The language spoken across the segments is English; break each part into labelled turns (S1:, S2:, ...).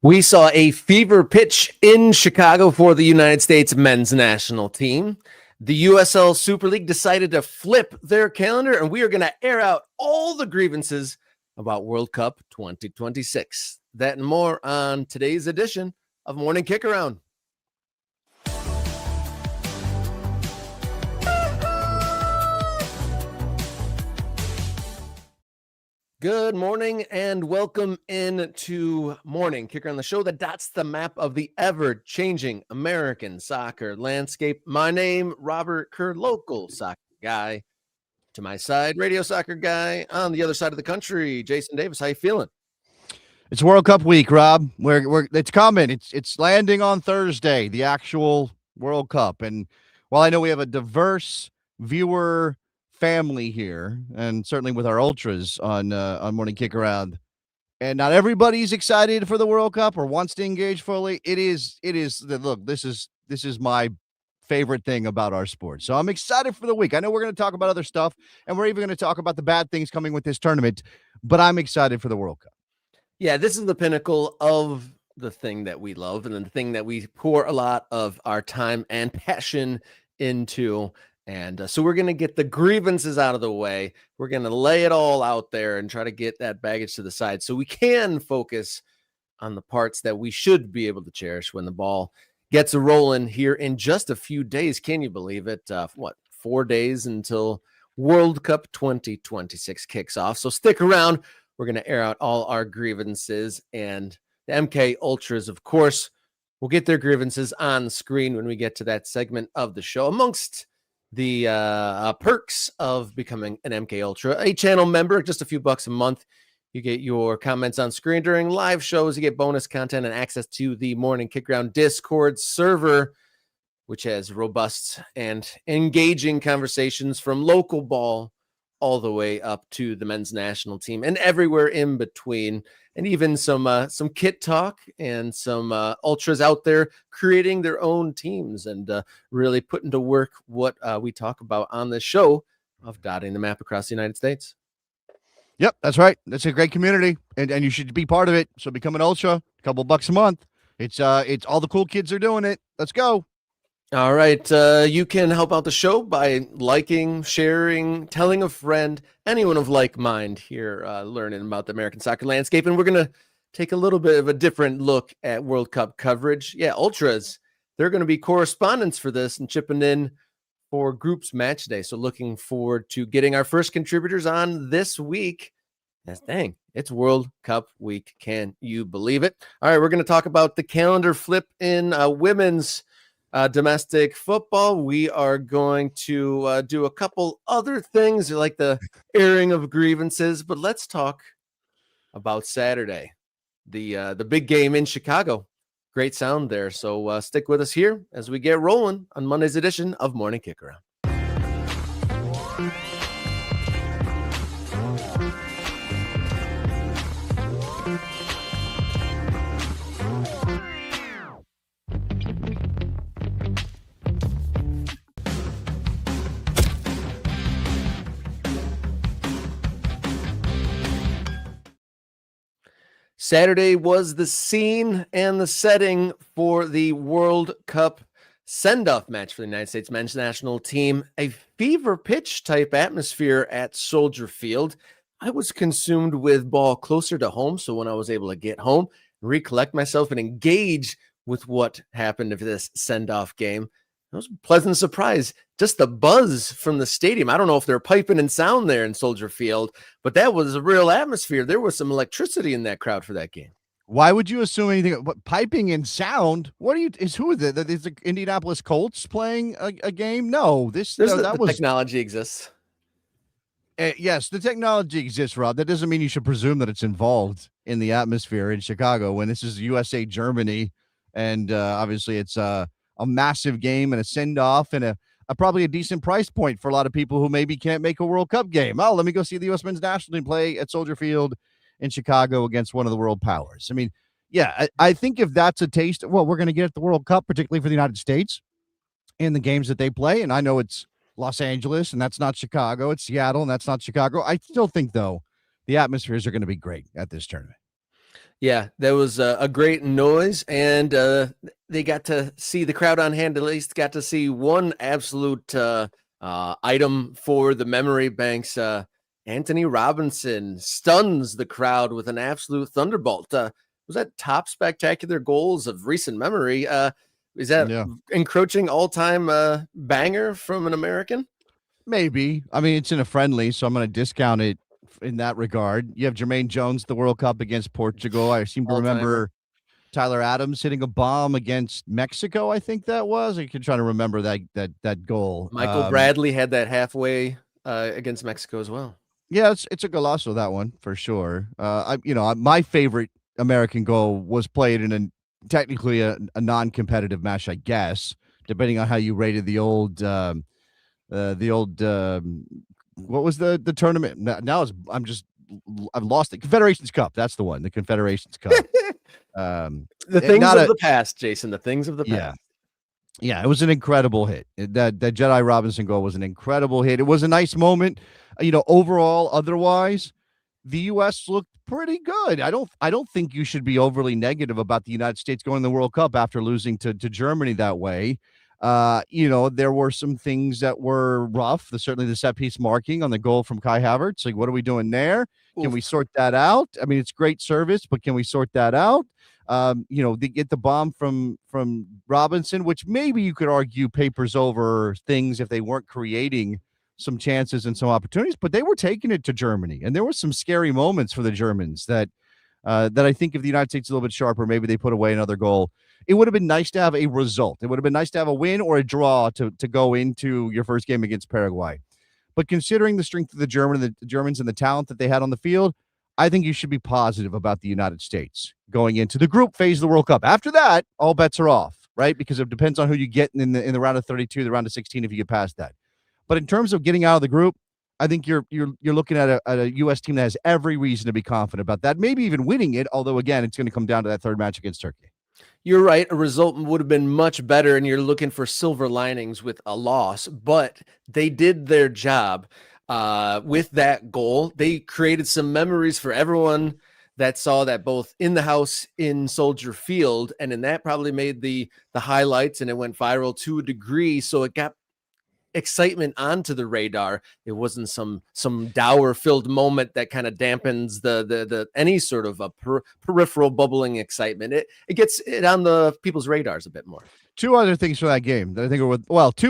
S1: We saw a fever pitch in Chicago for the United States men's national team. The USL Super League decided to flip their calendar, and we are going to air out all the grievances about World Cup 2026. That and more on today's edition of Morning Kickaround. Good morning and welcome in to Morning Kicker on the show that dots the map of the ever-changing American soccer landscape. My name, Robert Kerr, local soccer guy. To my side, radio soccer guy on the other side of the country, Jason Davis. How you feeling?
S2: It's World Cup week, Rob. It's coming. It's landing on Thursday, the actual World Cup. And while I know we have a diverse viewer family here, and certainly with our ultras on Morning Kickaround, and not everybody's excited for the World Cup or wants to engage fully. It is look, this is my favorite thing about our sport. So I'm excited for the week. I know we're going to talk about other stuff, and we're even going to talk about the bad things coming with this tournament, but I'm excited for the World Cup.
S1: Yeah, this is the pinnacle of the thing that we love and the thing that we pour a lot of our time and passion into. And so we're going to get the grievances out of the way. We're going to lay it all out there and try to get that baggage to the side so we can focus on the parts that we should be able to cherish when the ball gets rolling here in just a few days. Can you believe it? 4 days until World Cup 2026 kicks off. So stick around. We're going to air out all our grievances, and the MK Ultras, of course, will get their grievances on the screen when we get to that segment of the show. Amongst the perks of becoming an MK Ultra, a channel member, just a few bucks a month. You get your comments on screen during live shows. You get bonus content and access to the Morning Kickaround Discord server, which has robust and engaging conversations from local ball all the way up to the men's national team and everywhere in between, and even some kit talk and some ultras out there creating their own teams and really putting to work what we talk about on this show of dotting the map across the United States.
S2: Yep, that's right. That's a great community, and you should be part of it. So become an ultra, a couple bucks a month. It's all the cool kids are doing it. Let's go.
S1: All right. You can help out the show by liking, sharing, telling a friend, anyone of like mind here, learning about the American soccer landscape. And we're going to take a little bit of a different look at World Cup coverage. Yeah, Ultras, they're going to be correspondents for this and chipping in for Groups Match Day. So looking forward to getting our first contributors on this week. Yes, dang, it's World Cup week. Can you believe it? All right, we're going to talk about the calendar flip in women's domestic football. We are going to do a couple other things like the airing of grievances, but let's talk about Saturday, the big game in Chicago. Great sound there. So stick with us here as we get rolling on Monday's edition of Morning Kickaround. Saturday was the scene and the setting for the World Cup send-off match for the United States men's national team, a fever pitch type atmosphere at Soldier Field. I was consumed with ball closer to home, so when I was able to get home, recollect myself and engage with what happened of this send-off game, it was a pleasant surprise. Just the buzz from the stadium. I don't know if they're piping in sound there in Soldier Field, but that was a real atmosphere. There was some electricity in that crowd for that game.
S2: Why would you assume anything? What, piping in sound? What are you? Who is it? Is the Indianapolis Colts playing a game? No,
S1: the technology exists.
S2: Yes, the technology exists, Rob. That doesn't mean you should presume that it's involved in the atmosphere in Chicago when this is USA Germany, and obviously it's a massive game and a send-off and a probably a decent price point for a lot of people who maybe can't make a World Cup game. Oh, let me go see the U.S. men's national team play at Soldier Field in Chicago against one of the world powers. I mean, yeah, I think if that's a taste of what we're going to get at the World Cup, particularly for the United States in the games that they play, and I know it's Los Angeles and that's not Chicago, it's Seattle and that's not Chicago. I still think, though, the atmospheres are going to be great at this tournament.
S1: Yeah, there was a great noise, and they got to see the crowd on hand. At least got to see one absolute item for the memory banks. Anthony Robinson stuns the crowd with an absolute thunderbolt. Was that top spectacular goals of recent memory? Is that
S2: Yeah.
S1: encroaching all-time banger from an American?
S2: Maybe. I mean, it's in a friendly, so I'm going to discount it in that regard. You have Jermaine Jones, the World Cup against Portugal. I seem to
S1: All-timer.
S2: remember Tyler Adams hitting a bomb against Mexico. I think that was. I can try to remember that goal.
S1: Michael Bradley had that halfway against Mexico as well.
S2: Yeah, it's a golazo, that one for sure. My favorite American goal was played in technically a non-competitive match, I guess, depending on how you rated the old. What was the tournament? Now I've lost it. Confederations Cup. That's the one. The Confederations Cup.
S1: The things of the past, Jason. The things of the past.
S2: Yeah, it was an incredible hit. That Jedi Robinson goal was an incredible hit. It was a nice moment. Overall, otherwise, the U.S. looked pretty good. I don't think you should be overly negative about the United States going to the World Cup after losing to Germany that way. There were some things that were rough. Certainly the set piece marking on the goal from Kai Havertz. Like, what are we doing there? Can we sort that out? I mean, it's great service, but can we sort that out? They get the bomb from Robinson, which maybe you could argue papers over things if they weren't creating some chances and some opportunities, but they were taking it to Germany, and there were some scary moments for the Germans that I think if the United States is a little bit sharper, maybe they put away another goal. It would have been nice to have a result. It would have been nice to have a win or a draw to go into your first game against Paraguay. But considering the strength of the Germans and the talent that they had on the field, I think you should be positive about the United States going into the group phase of the World Cup. After that, all bets are off, right? Because it depends on who you get in the round of 32, the round of 16, if you get past that. But in terms of getting out of the group, I think you're looking at a U.S. team that has every reason to be confident about that, maybe even winning it, although, again, it's going to come down to that third match against Turkey.
S1: You're right. A result would have been much better, and you're looking for silver linings with a loss, but they did their job with that goal. They created some memories for everyone that saw that, both in the house in Soldier Field, and in that probably made the highlights, and it went viral to a degree, so it got excitement onto the radar. It wasn't some dour filled moment that kind of dampens the any sort of a peripheral bubbling excitement. It gets it on the people's radars a bit more.
S2: Two other things for that game that I think are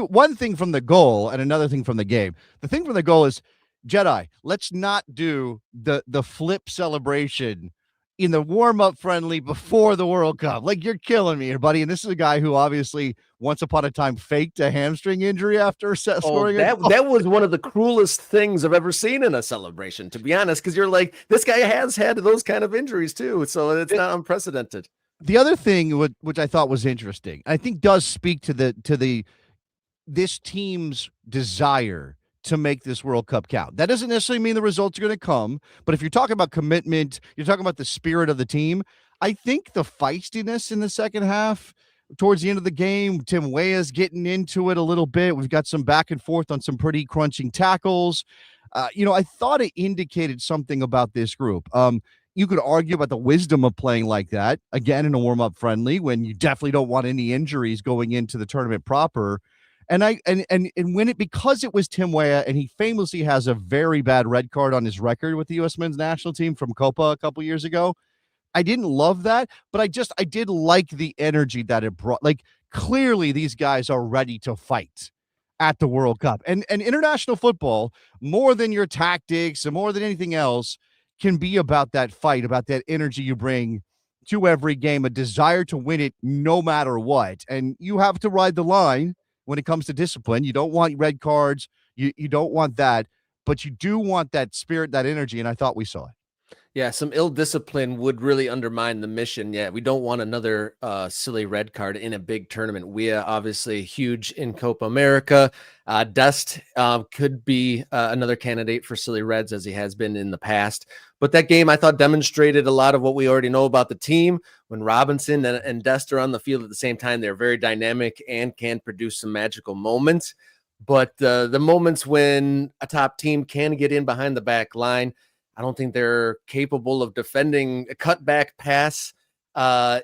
S2: one thing from the goal and another thing from the game. The thing from the goal is, Jedi, let's not do the flip celebration in the warm-up friendly before the World Cup. Like, you're killing me here, buddy. And this is a guy who obviously once upon a time faked a hamstring injury after scoring.
S1: That was one of the cruelest things I've ever seen in a celebration, to be honest, because you're like, this guy has had those kind of injuries too, so it's not unprecedented.
S2: The other thing which I thought was interesting, I think does speak to this team's desire to make this World Cup count. That doesn't necessarily mean the results are going to come, but if you're talking about commitment, you're talking about the spirit of the team. I think the feistiness in the second half, towards the end of the game, Tim Weah's getting into it a little bit. We've got some back and forth on some pretty crunching tackles. I thought it indicated something about this group. You could argue about the wisdom of playing like that, again, in a warm-up friendly, when you definitely don't want any injuries going into the tournament proper. And because it was Tim Weah, and he famously has a very bad red card on his record with the U.S. men's national team from Copa a couple years ago, I didn't love that, but I did like the energy that it brought. Like, clearly these guys are ready to fight at the World Cup. And international football, more than your tactics and more than anything else, can be about that fight, about that energy you bring to every game, a desire to win it no matter what. And you have to ride the line when it comes to discipline. You don't want red cards. You don't want that, but you do want that spirit, that energy. And I thought we saw it.
S1: Yeah, some ill discipline would really undermine the mission. Yeah, we don't want another silly red card in a big tournament. We are obviously huge in Copa America. Dest could be another candidate for silly reds, as he has been in the past. But that game, I thought, demonstrated a lot of what we already know about the team. When Robinson and Dest are on the field at the same time, they're very dynamic and can produce some magical moments. But the moments when a top team can get in behind the back line, I don't think they're capable of defending a cutback pass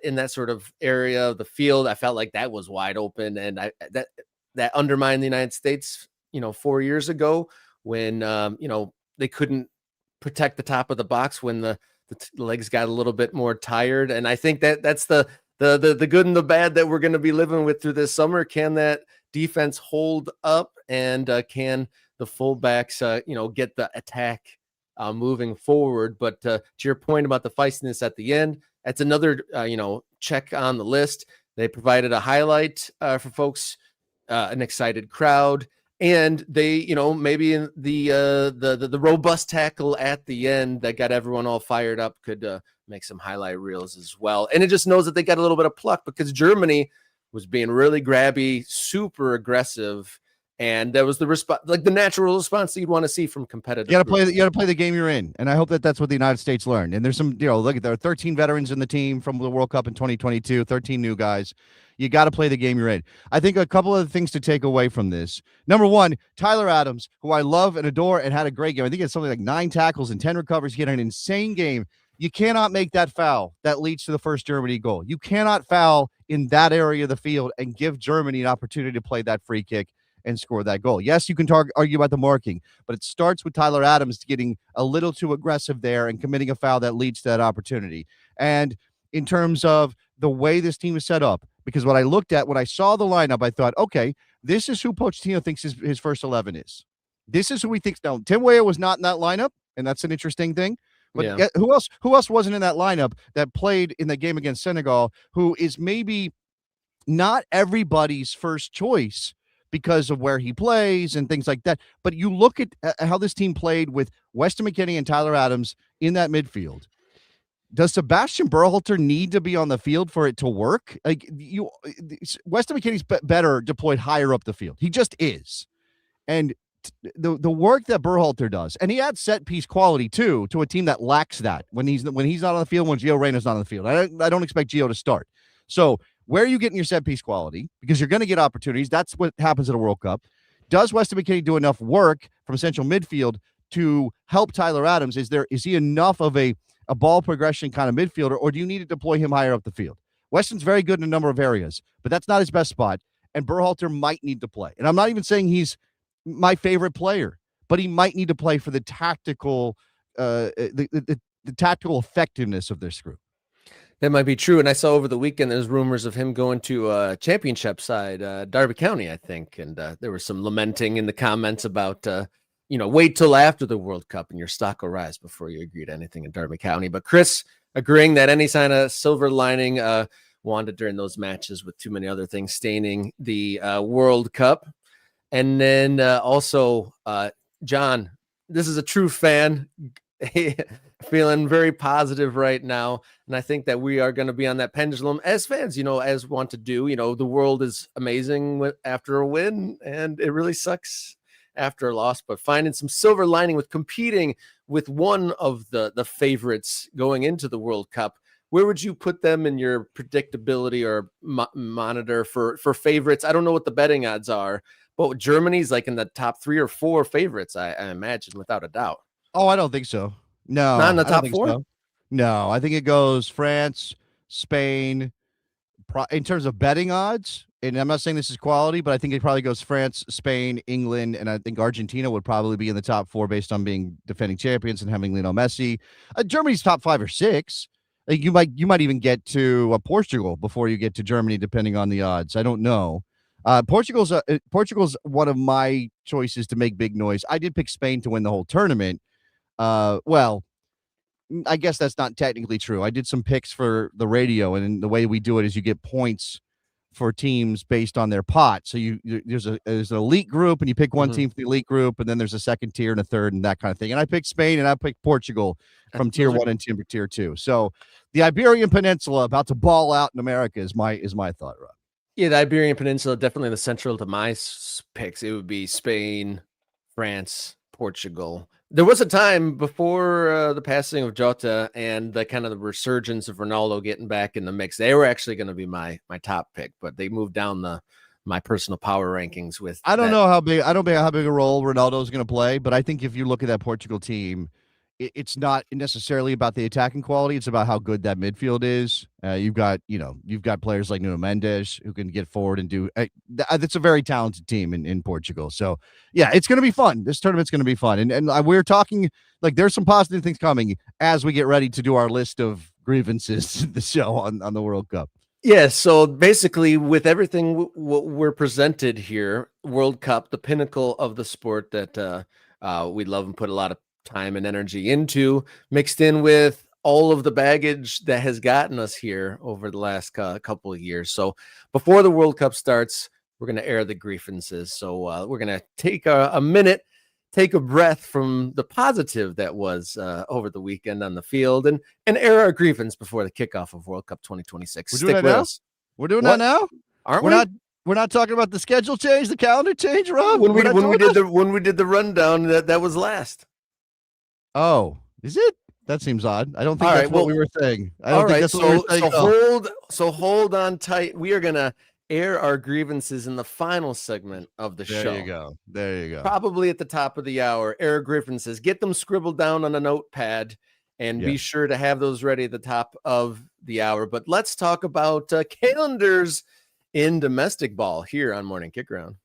S1: in that sort of area of the field. I felt like that was wide open, and that undermined the United States, 4 years ago when they couldn't protect the top of the box when the legs got a little bit more tired. And I think that's the good and the bad that we're going to be living with through this summer. Can that defense hold up, and can the fullbacks get the attack moving forward? But to your point about the feistiness at the end, that's another check on the list. They provided a highlight for folks, an excited crowd, and they maybe in the robust tackle at the end that got everyone all fired up could make some highlight reels as well. And it just knows that they got a little bit of pluck, because Germany was being really grabby, super aggressive, and that was the response, like the natural response that you'd want to see from competitive.
S2: You got to play the game you're in, and I hope that's what the United States learned. And there's some, look, there are 13 veterans in the team from the World Cup in 2022, 13 new guys. You got to play the game you're in. I think a couple of things to take away from this. Number one, Tyler Adams, who I love and adore and had a great game. I think it's something like 9 tackles and 10 recovers. He had an insane game. You cannot make that foul that leads to the first Germany goal. You cannot foul in that area of the field and give Germany an opportunity to play that free kick and score that goal. Yes, you can argue about the marking, but it starts with Tyler Adams getting a little too aggressive there and committing a foul that leads to that opportunity. And in terms of the way this team is set up, because when I saw the lineup, I thought, okay, this is who Pochettino thinks his first 11 is. This is who he thinks. Now, Tim Weah was not in that lineup, and that's an interesting thing. But who else wasn't in that lineup that played in the game against Senegal, who is maybe not everybody's first choice because of where he plays and things like that. But you look at how this team played with Weston McKennie and Tyler Adams in that midfield. Does Sebastian Berhalter need to be on the field for it to work? Weston McKennie's better deployed higher up the field. He just is. And the work that Berhalter does, and he adds set piece quality too to a team that lacks that when he's not on the field, when Gio Reyna's not on the field. I don't expect Gio to start. So where are you getting your set piece quality? Because you're going to get opportunities. That's what happens at a World Cup. Does Weston McKennie do enough work from central midfield to help Tyler Adams? Is he enough of a ball progression kind of midfielder, or do you need to deploy him higher up the field? Weston's very good in a number of areas, but that's not his best spot, and Berhalter might need to play. And I'm not even saying he's my favorite player, but he might need to play for the tactical the tactical effectiveness of this group.
S1: That might be true. And I saw over the weekend there's rumors of him going to championship side, Derby County, I think. And there was some lamenting in the comments about, wait till after the World Cup and your stock will rise before you agree to anything in Derby County. But Chris agreeing that any sign of silver lining wanted during those matches with too many other things staining the World Cup. And then also, John, this is a true fan. Feeling very positive right now. And I think that we are going to be on that pendulum as fans, as want to do. The world is amazing after a win, and it really sucks after a loss. But finding some silver lining with competing with one of the favorites going into the World Cup, where would you put them in your predictability or monitor for favorites? I don't know what the betting odds are, but Germany's like in the top 3 or 4 favorites, I imagine, without a doubt.
S2: Oh, I don't think so. No,
S1: not in the top 4.
S2: So. No, I think it goes France, Spain. In terms of betting odds, and I'm not saying this is quality, but I think it probably goes France, Spain, England, and I think Argentina would probably be in the top 4 based on being defending champions and having Lionel Messi. Germany's top 5 or 6. Like you might even get to Portugal before you get to Germany, depending on the odds. I don't know. Portugal's one of my choices to make big noise. I did pick Spain to win the whole tournament. Well, I guess that's not technically true. I did some picks for the radio, and the way we do it is you get points for teams based on their pot. So there's an elite group, and you pick one team for the elite group, and then there's a second tier and a third and that kind of thing. And I picked Spain and I picked Portugal from tier 1 and tier 2. So the Iberian Peninsula about to ball out in America is my thought, Rob.
S1: Yeah, the Iberian Peninsula, definitely the central to my picks. It would be Spain, France, Portugal. There was a time before the passing of Jota and the kind of the resurgence of Ronaldo getting back in the mix. They were actually going to be my top pick, but they moved down my personal power rankings with.
S2: I don't know how big a role Ronaldo is going to play, but I think if you look at that Portugal team, it's not necessarily about the attacking quality. It's about how good that midfield is. You've got players like Nuno Mendes who can get forward and do. It's a very talented team in Portugal. So yeah, it's going to be fun. This tournament's going to be fun, and we're talking like there's some positive things coming as we get ready to do our list of grievances the show on the World Cup.
S1: Yeah, so basically, with everything we're presented here, World Cup, the pinnacle of the sport that we love and put a lot of time and energy into, mixed in with all of the baggage that has gotten us here over the last couple of years. So before the World Cup starts, we're going to air the grievances. So we're going to take a minute, take a breath from the positive that was over the weekend on the field and air our grievance before the kickoff of World Cup 2026.
S2: We're doing that now? We're doing that now?
S1: Aren't
S2: we?
S1: Not.
S2: We're not talking about the schedule change, the calendar change, Rob.
S1: When we did the rundown, that was last.
S2: Oh, is it? That seems odd. I don't think that's what we were saying. I don't think that's what we were saying.
S1: So hold on tight. We are gonna air our grievances in the final segment of the show.
S2: There you go.
S1: Probably at the top of the hour. Air grievances. Get them scribbled down on a notepad and be sure to have those ready at the top of the hour. But let's talk about calendars in domestic ball here on Morning Kickaround.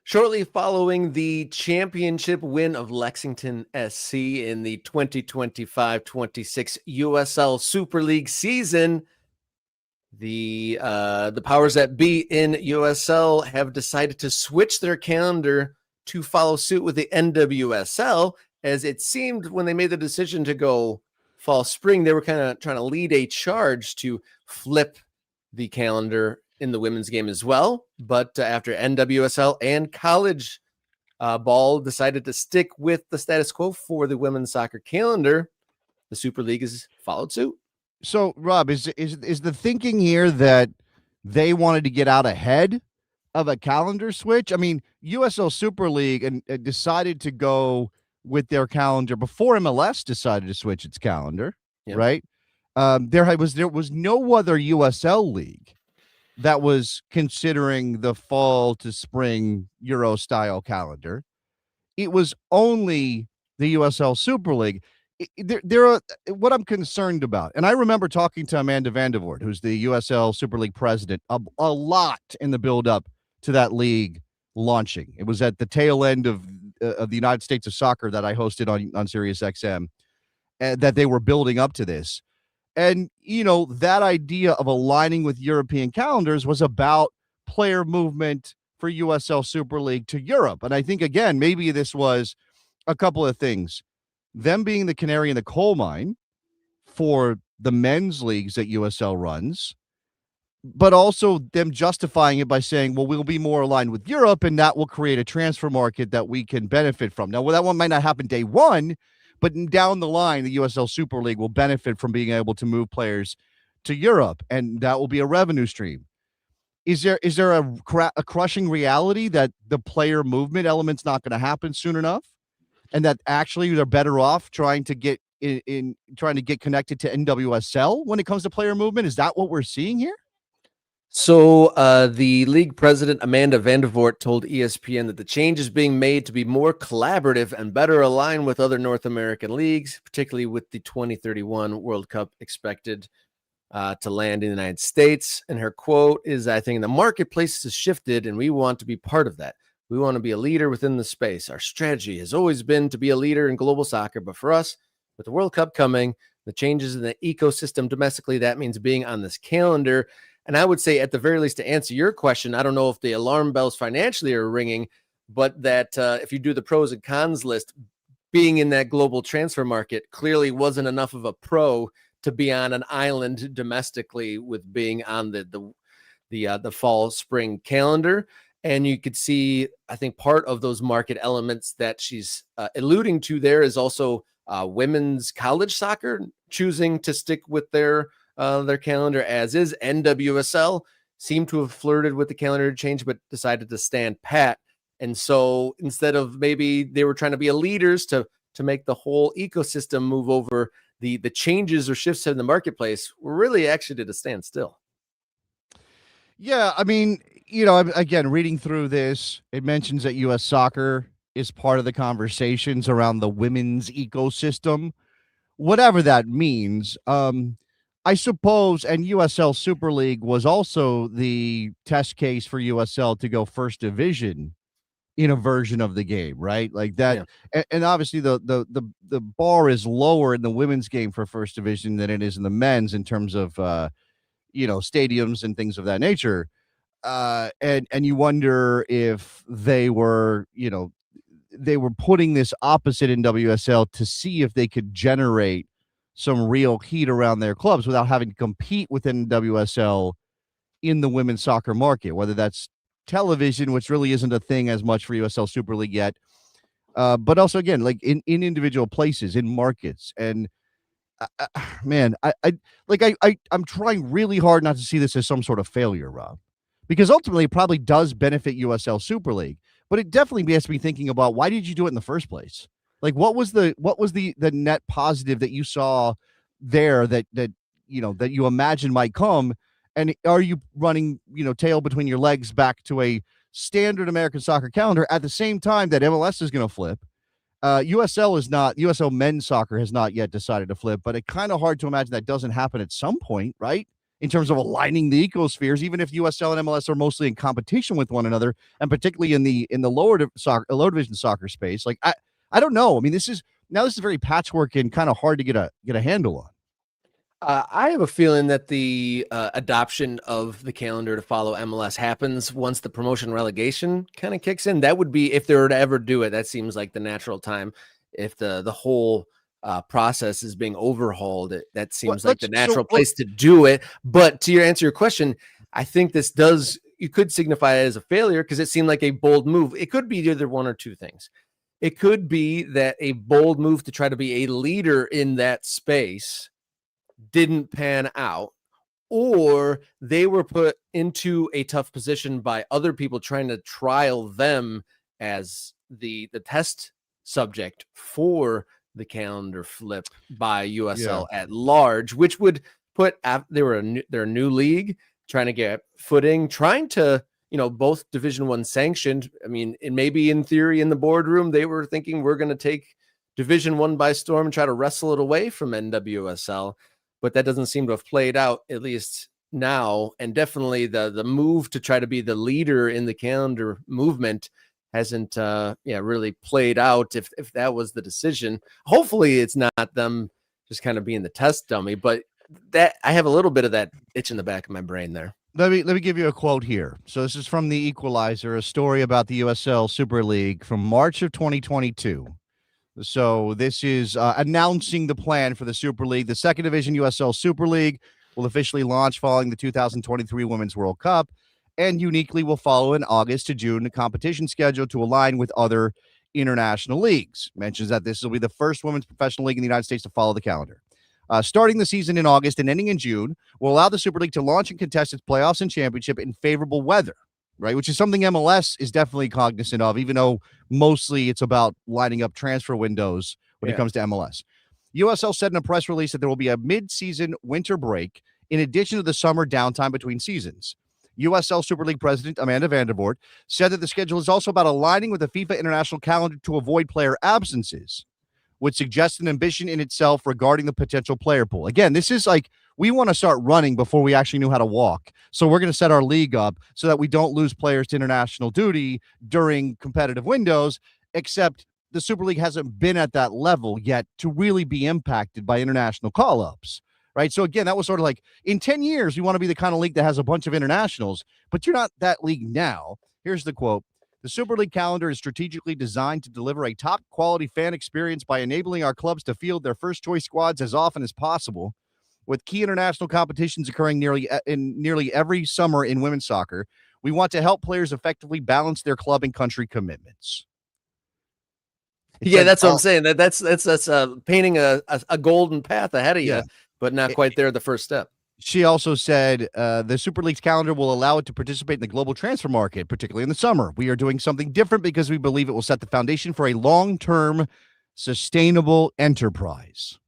S1: Shortly following the championship win of Lexington SC in the 2025-26 USL Super League season, the powers that be in USL have decided to switch their calendar to follow suit with the NWSL, as it seemed when they made the decision to go fall spring, they were kind of trying to lead a charge to flip the calendar in the women's game as well. But after NWSL and college ball decided to stick with the status quo for the women's soccer calendar, the Super League has followed suit.
S2: So, Rob, is the thinking here that they wanted to get out ahead of a calendar switch? I mean, USL Super League and decided to go with their calendar before MLS decided to switch its calendar, right? There was no other USL league that was considering the fall to spring Euro style calendar. It was only the USL Super League. What I'm concerned about, and I remember talking to Amanda Vandervoort, who's the USL Super League president, a lot in the build up to that league launching. It was at the tail end of the United States of Soccer that I hosted on SiriusXM, and that they were building up to this. And, that idea of aligning with European calendars was about player movement for USL Super League to Europe. And I think, again, maybe this was a couple of things. Them being the canary in the coal mine for the men's leagues that USL runs, but also them justifying it by saying, well, we'll be more aligned with Europe, and that will create a transfer market that we can benefit from. Now, that one might not happen day one, but down the line, the USL Super League will benefit from being able to move players to Europe, and that will be a revenue stream. Is there a crushing reality that the player movement element's not going to happen soon enough, and that actually they're better off trying to get connected to NWSL when it comes to player movement? Is that what we're seeing here?
S1: So the league president, Amanda Vandervoort, told ESPN that the change is being made to be more collaborative and better aligned with other North American leagues, particularly with the 2031 World Cup expected to land in the United States. And her quote is, I think the marketplace has shifted and we want to be part of that. We want to be a leader within the space. Our strategy has always been to be a leader in global soccer, but for us, with the World Cup coming, the changes in the ecosystem domestically, that means being on this calendar. And I would say, at the very least, to answer your question, I don't know if the alarm bells financially are ringing, but that if you do the pros and cons list, being in that global transfer market clearly wasn't enough of a pro to be on an island domestically with being on the fall spring calendar. And you could see, I think, part of those market elements that she's alluding to there is also women's college soccer choosing to stick with their calendar, as is NWSL seemed to have flirted with the calendar change, but decided to stand pat And so instead of maybe they were trying to be leaders to make the whole ecosystem move over, the changes or shifts in the marketplace were really actually at a standstill.
S2: Yeah, I mean, again, reading through this, it mentions that U.S. soccer is part of the conversations around the women's ecosystem, whatever that means. I suppose, and USL Super League was also the test case for USL to go first division in a version of the game, right? Like that,
S1: Yeah.
S2: and obviously the bar is lower in the women's game for first division than it is in the men's in terms of stadiums and things of that nature. And you wonder if they were putting this opposite in WSL to see if they could generate some real heat around their clubs without having to compete within WSL in the women's soccer market, whether that's television, which really isn't a thing as much for USL Super League yet, but also again, like in individual places, in markets. And man, I'm trying really hard not to see this as some sort of failure, Rob, because ultimately it probably does benefit USL Super League, but it definitely has to be thinking about, why did you do it in the first place? Like, what was the net positive that you saw there that you imagine might come? And are you running, tail between your legs back to a standard American soccer calendar at the same time that MLS is going to flip? USL men's soccer has not yet decided to flip, but it's kind of hard to imagine that doesn't happen at some point, right? In terms of aligning the ecospheres, even if USL and MLS are mostly in competition with one another, and particularly in the lower division soccer space. Like, I don't know. I mean, this is very patchwork and kind of hard to get a handle on.
S1: I have a feeling that the adoption of the calendar to follow MLS happens once the promotion relegation kind of kicks in. That would be, if they were to ever do it, that seems like the natural time. If the whole process is being overhauled, that seems like the natural place to do it. But to answer your question, I think this you could signify it as a failure because it seemed like a bold move. It could be either one or two things. It could be that a bold move to try to be a leader in that space didn't pan out, or they were put into a tough position by other people trying to trial them as the test subject for the calendar flip by USL at large, which would put they're a new league trying to get footing, trying to both Division I sanctioned. I mean, and maybe in theory in the boardroom they were thinking we're going to take Division I by storm and try to wrestle it away from NWSL. But that doesn't seem to have played out, at least now. And definitely the move to try to be the leader in the calendar movement hasn't really played out, if that was the decision. Hopefully it's not them just kind of being the test dummy, but that I have a little bit of that itch in the back of my brain there.
S2: Let me give you a quote here. So this is from the Equalizer, a story about the USL Super League from March of 2022. So this is announcing the plan for the Super League. The second division USL Super League will officially launch following the 2023 Women's World Cup, and uniquely will follow in August to June the competition schedule to align with other international leagues. Mentions that this will be the first women's professional league in the United States to follow the calendar. Starting the season in August and ending in June will allow the Super League to launch and contest its playoffs and championship in favorable weather. Right, which is something MLS is definitely cognizant of, even though mostly it's about lining up transfer windows when it comes to MLS. USL said in a press release that there will be a mid-season winter break in addition to the summer downtime between seasons. USL Super League president Amanda Vandervoort said that the schedule is also about aligning with the FIFA international calendar to avoid player absences, which suggests an ambition in itself regarding the potential player pool. Again, this is like, we want to start running before we actually knew how to walk. So we're going to set our league up so that we don't lose players to international duty during competitive windows, except the Super League hasn't been at that level yet to really be impacted by international call-ups, right? So again, that was sort of like, in 10 years, we want to be the kind of league that has a bunch of internationals, but you're not that league now. Here's the quote. The Super League calendar is strategically designed to deliver a top-quality fan experience by enabling our clubs to field their first-choice squads as often as possible. With key international competitions occurring nearly every summer in women's soccer, we want to help players effectively balance their club and country commitments.
S1: That's what I'm saying. That's painting a golden path ahead of you, but not quite there the first step.
S2: She also said the Super League's calendar will allow it to participate in the global transfer market, particularly in the summer. We are doing something different because we believe it will set the foundation for a long-term, sustainable enterprise.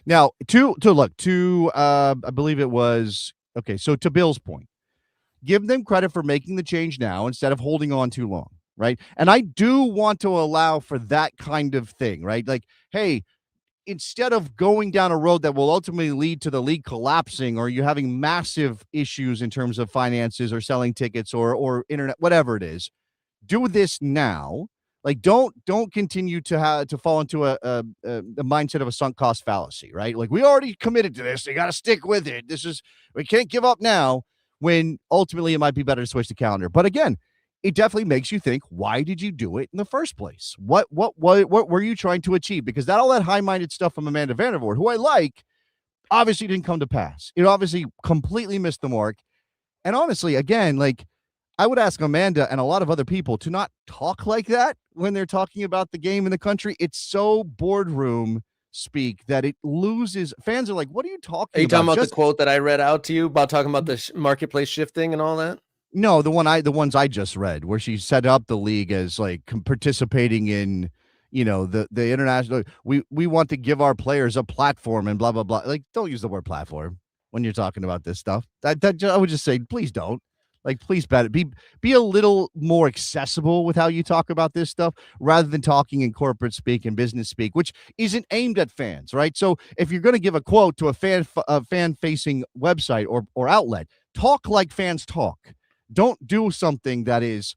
S2: Now, I believe it was okay. So to Bill's point, give them credit for making the change now instead of holding on too long, right? And I do want to allow for that kind of thing, right? Like, hey, instead of going down a road that will ultimately lead to the league collapsing or you having massive issues in terms of finances or selling tickets or internet, whatever it is, do this now. Like, don't continue to fall into a mindset of a sunk cost fallacy, right? Like, we already committed to this. You got to stick with it. We can't give up now, when ultimately it might be better to switch the calendar. But again, it definitely makes you think, why did you do it in the first place? What were you trying to achieve? Because all that high-minded stuff from Amanda Vandervoort, who I like, obviously didn't come to pass. It obviously completely missed the mark. And honestly, again, like, I would ask Amanda and a lot of other people to not talk like that when they're talking about the game in the country. It's so boardroom speak that it loses. Fans are like, what are you talking about?
S1: Are you talking about the quote that I read out to you about talking about the marketplace shifting and all that?
S2: No, the ones I just read, where she set up the league as like participating in, the international. We want to give our players a platform and blah blah blah. Like, don't use the word platform when you're talking about this stuff. I would just say, please don't. Like, please be a little more accessible with how you talk about this stuff, rather than talking in corporate speak and business speak, which isn't aimed at fans, right? So if you're going to give a quote to a fan facing website or outlet, talk like fans talk. Don't do something that is,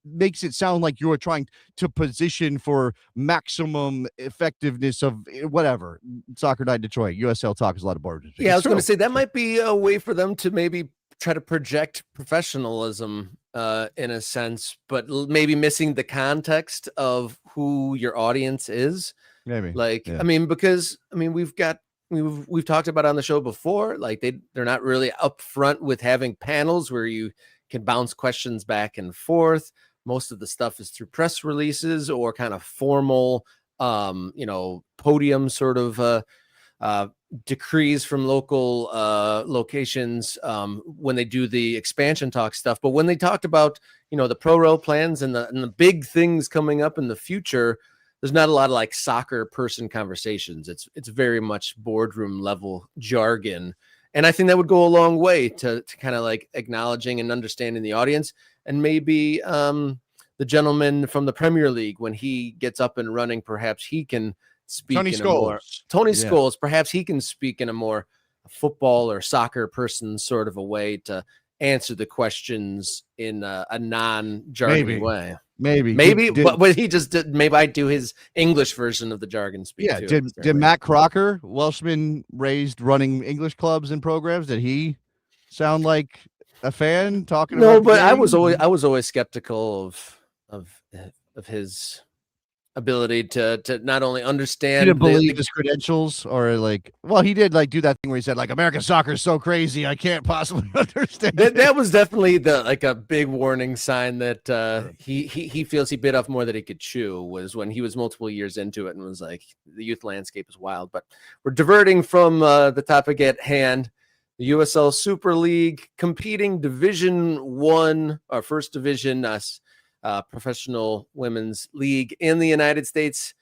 S2: makes it sound like you're trying to position for maximum effectiveness of whatever. Soccer Night Detroit, USL Talk is a lot of borders.
S1: Yeah, I was going to say that might be a way for them to maybe try to project professionalism in a sense, but maybe missing the context of who your audience is.
S2: Maybe.
S1: Like, yeah. Because we've talked about on the show before, like they're not really upfront with having panels where you can bounce questions back and forth. Most of the stuff is through press releases or kind of formal, podium sort of decrees from local locations when they do the expansion talk stuff. But when they talked about, the pro-row plans and the big things coming up in the future, there's not a lot of like soccer person conversations. It's very much boardroom level jargon. And I think that would go a long way to kind of like acknowledging and understanding the audience. And maybe the gentleman from the Premier League, when he gets up and running, perhaps he can speak Tony Scholes, perhaps he can speak in a more football or soccer person sort of a way to answer the questions in a non-jargon way. Maybe, but he just did. Maybe I do his English version of the jargon speak.
S2: Yeah, too, did Matt Crocker, Welshman raised running English clubs and programs, did he sound like a fan talking about?
S1: No, but I was always skeptical of his ability to not only understand,
S2: he didn't believe his credentials, or like, well, he did like do that thing where he said like, American soccer is so crazy, I can't possibly understand.
S1: That was definitely a big warning sign that he feels he bit off more than he could chew, was when he was multiple years into it and was like, the youth landscape is wild. But we're diverting from the topic at hand. The USL Super League, competing Division I, our first division, professional women's league in the United States,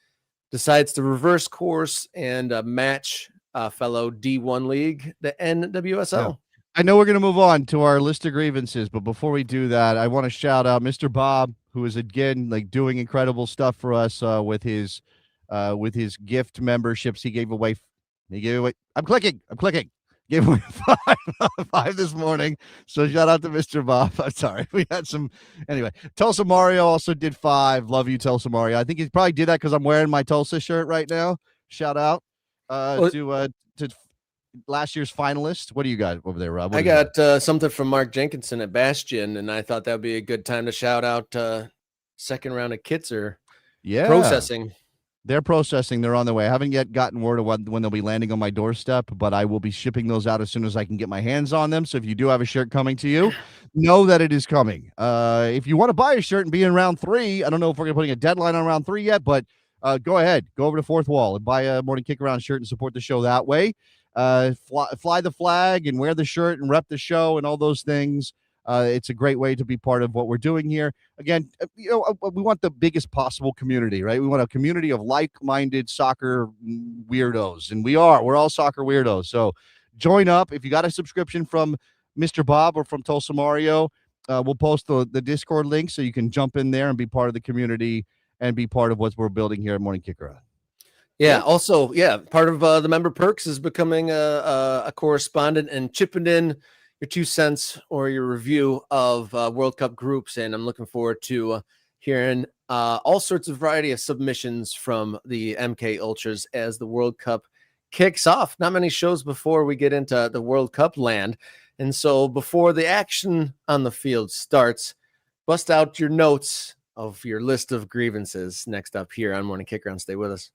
S1: decides to reverse course and match fellow D1 league, the NWSL.
S2: Yeah. I know we're going to move on to our list of grievances, but before we do that, I want to shout out Mr. Bob, who is again like doing incredible stuff for us with his gift memberships. He gave away. I'm clicking. Gave away five this morning. So shout out to Mr. Bob. I'm sorry. We had some. Anyway, Tulsa Mario also did 5. Love you, Tulsa Mario. I think he probably did that because I'm wearing my Tulsa shirt right now. Shout out to last year's finalist. What do you got over there, Rob?
S1: I got something from Mark Jenkinson at Bastion, and I thought that would be a good time to shout out second round of kits are processing.
S2: They're processing. They're on their way. I haven't yet gotten word of when they'll be landing on my doorstep, but I will be shipping those out as soon as I can get my hands on them. So if you do have a shirt coming to you, know that it is coming. If you want to buy a shirt and be in round 3, I don't know if we're putting a deadline on round 3 yet, but go ahead. Go over to Fourth Wall and buy a Morning Kickaround shirt and support the show that way. fly the flag and wear the shirt and rep the show and all those things. It's a great way to be part of what we're doing here. Again, we want the biggest possible community, right? We want a community of like-minded soccer weirdos, and we're all soccer weirdos. So join up. If you got a subscription from Mr. Bob or from Tulsa Mario, we'll post the Discord link so you can jump in there and be part of the community and be part of what we're building here at Morning Kickaround.
S1: Yeah. Also, part of the member perks is becoming a correspondent and chipping in your 2 cents or your review of World Cup groups. And I'm looking forward to hearing all sorts of variety of submissions from the MK Ultras as the World Cup kicks off. Not many shows before we get into the World Cup land. And so before the action on the field starts, bust out your notes of your list of grievances next up here on Morning Kickaround. Stay with us.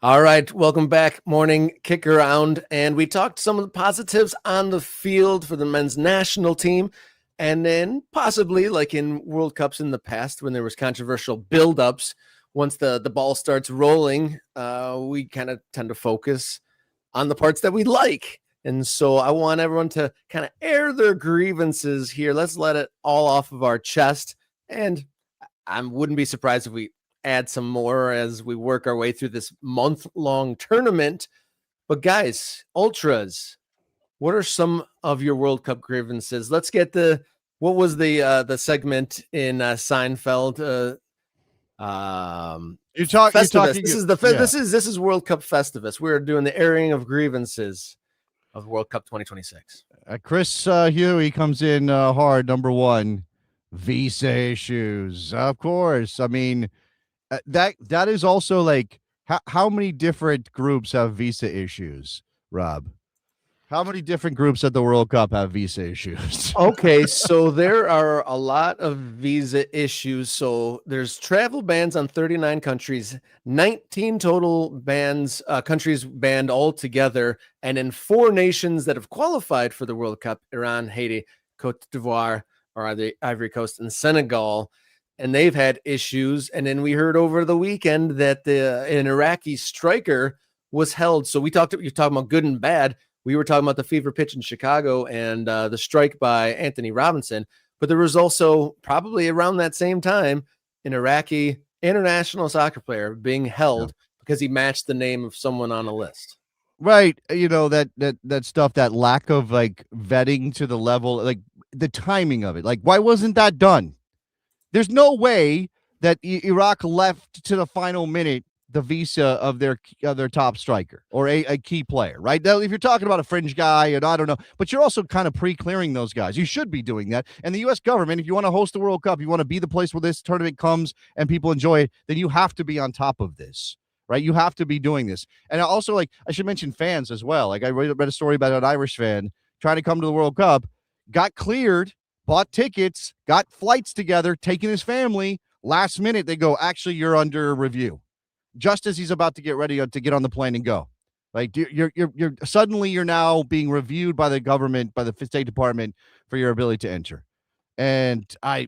S1: All right, welcome back, Morning Kickaround, and we talked some of the positives on the field for the men's national team, and then possibly, like in World Cups in the past, when there was controversial buildups, once the ball starts rolling, we kind of tend to focus on the parts that we like, and so I want everyone to kind of air their grievances here. Let's let it all off of our chest, and I wouldn't be surprised if we add some more as we work our way through this month-long tournament. But guys, Ultras, what are some of your World Cup grievances? Let's get what was the segment in Seinfeld?
S2: You're talking.
S1: This is World Cup Festivus. We're doing the airing of grievances of World Cup 2026.
S2: Chris Huey comes in hard. Number one, visa issues. Of course. I mean, that is also like how many different groups have visa issues, Rob? How many different groups at the World Cup have visa issues?
S1: Okay, so there are a lot of visa issues. So there's travel bans on 39 countries, 19 total bans, countries banned altogether, and in 4 nations that have qualified for the World Cup: Iran, Haiti, Cote d'Ivoire, or the Ivory Coast, and Senegal. And they've had issues. And then we heard over the weekend that an Iraqi striker was held. So you're talking about good and bad. We were talking about the fever pitch in Chicago and the strike by Anthony Robinson. But there was also, probably around that same time, an Iraqi international soccer player being held because he matched the name of someone on a list.
S2: Right. You know, that stuff, that lack of like vetting to the level, like the timing of it. Like, why wasn't that done? There's no way that Iraq left to the final minute the visa of their top striker or a key player, right? Now, if you're talking about a fringe guy, and I don't know, but you're also kind of pre-clearing those guys. You should be doing that. And the U.S. government, if you want to host the World Cup, you want to be the place where this tournament comes and people enjoy it, then you have to be on top of this, right? You have to be doing this. And also, like, I should mention fans as well. Like, I read a story about an Irish fan trying to come to the World Cup, got cleared, bought tickets, got flights together, taking his family. Last minute, they go, actually, you're under review. Just as he's about to get ready to get on the plane and go. Like, you're suddenly you're now being reviewed by the government, by the State Department for your ability to enter. And all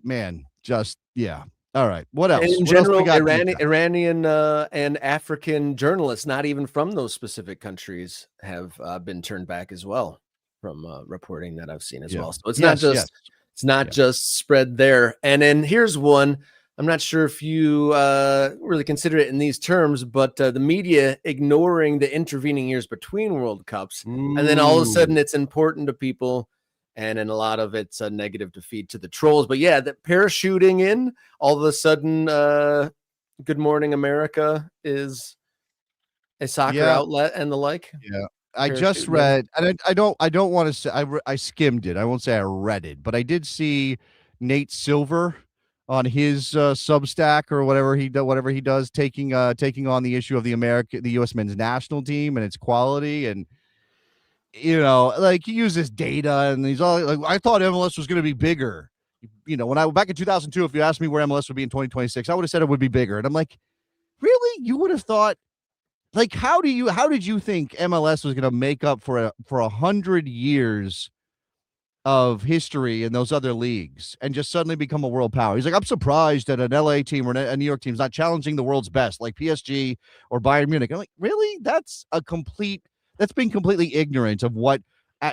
S2: right. What else?
S1: And in general, Iranian and African journalists, not even from those specific countries, have been turned back as well from reporting that I've seen as well. So it's not just spread there. And then here's one. I'm not sure if you really consider it in these terms, but the media ignoring the intervening years between World Cups. And then all of a sudden it's important to people. And in a lot of it's a negative to feed to the trolls. But yeah, the parachuting in, all of a sudden, Good Morning America is a soccer outlet and the like.
S2: Yeah. I just read, and I don't want to say, I skimmed it. I won't say I read it, but I did see Nate Silver on his Substack or whatever he does, taking on the issue of the U.S. men's national team and its quality. And, you know, like, he uses data and he's all like, I thought MLS was going to be bigger. You know, back in 2002, if you asked me where MLS would be in 2026, I would have said it would be bigger. And I'm like, really? You would have thought like, how did you think MLS was going to make up for 100 years of history in those other leagues and just suddenly become a world power? He's like, I'm surprised that an LA team or a New York team is not challenging the world's best like PSG or Bayern Munich. I'm like, really? That's been completely ignorant of what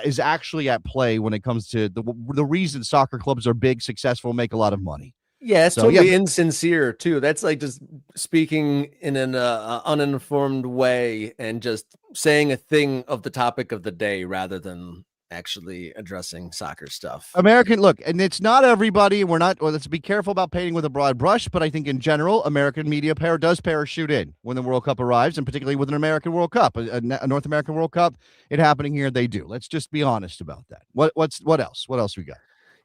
S2: is actually at play when it comes to the reason soccer clubs are big, successful, make a lot of money.
S1: Yeah, it's
S2: So, yeah,
S1: totally insincere too. That's like just speaking in an uninformed way and just saying a thing of the topic of the day rather than actually addressing soccer stuff.
S2: Look, and it's not everybody, and let's be careful about painting with a broad brush, but I think in general, American media does parachute in when the World Cup arrives, and particularly with an American World Cup, a North American World Cup, it happening here, they do. Let's just be honest about that. What else? What else we got?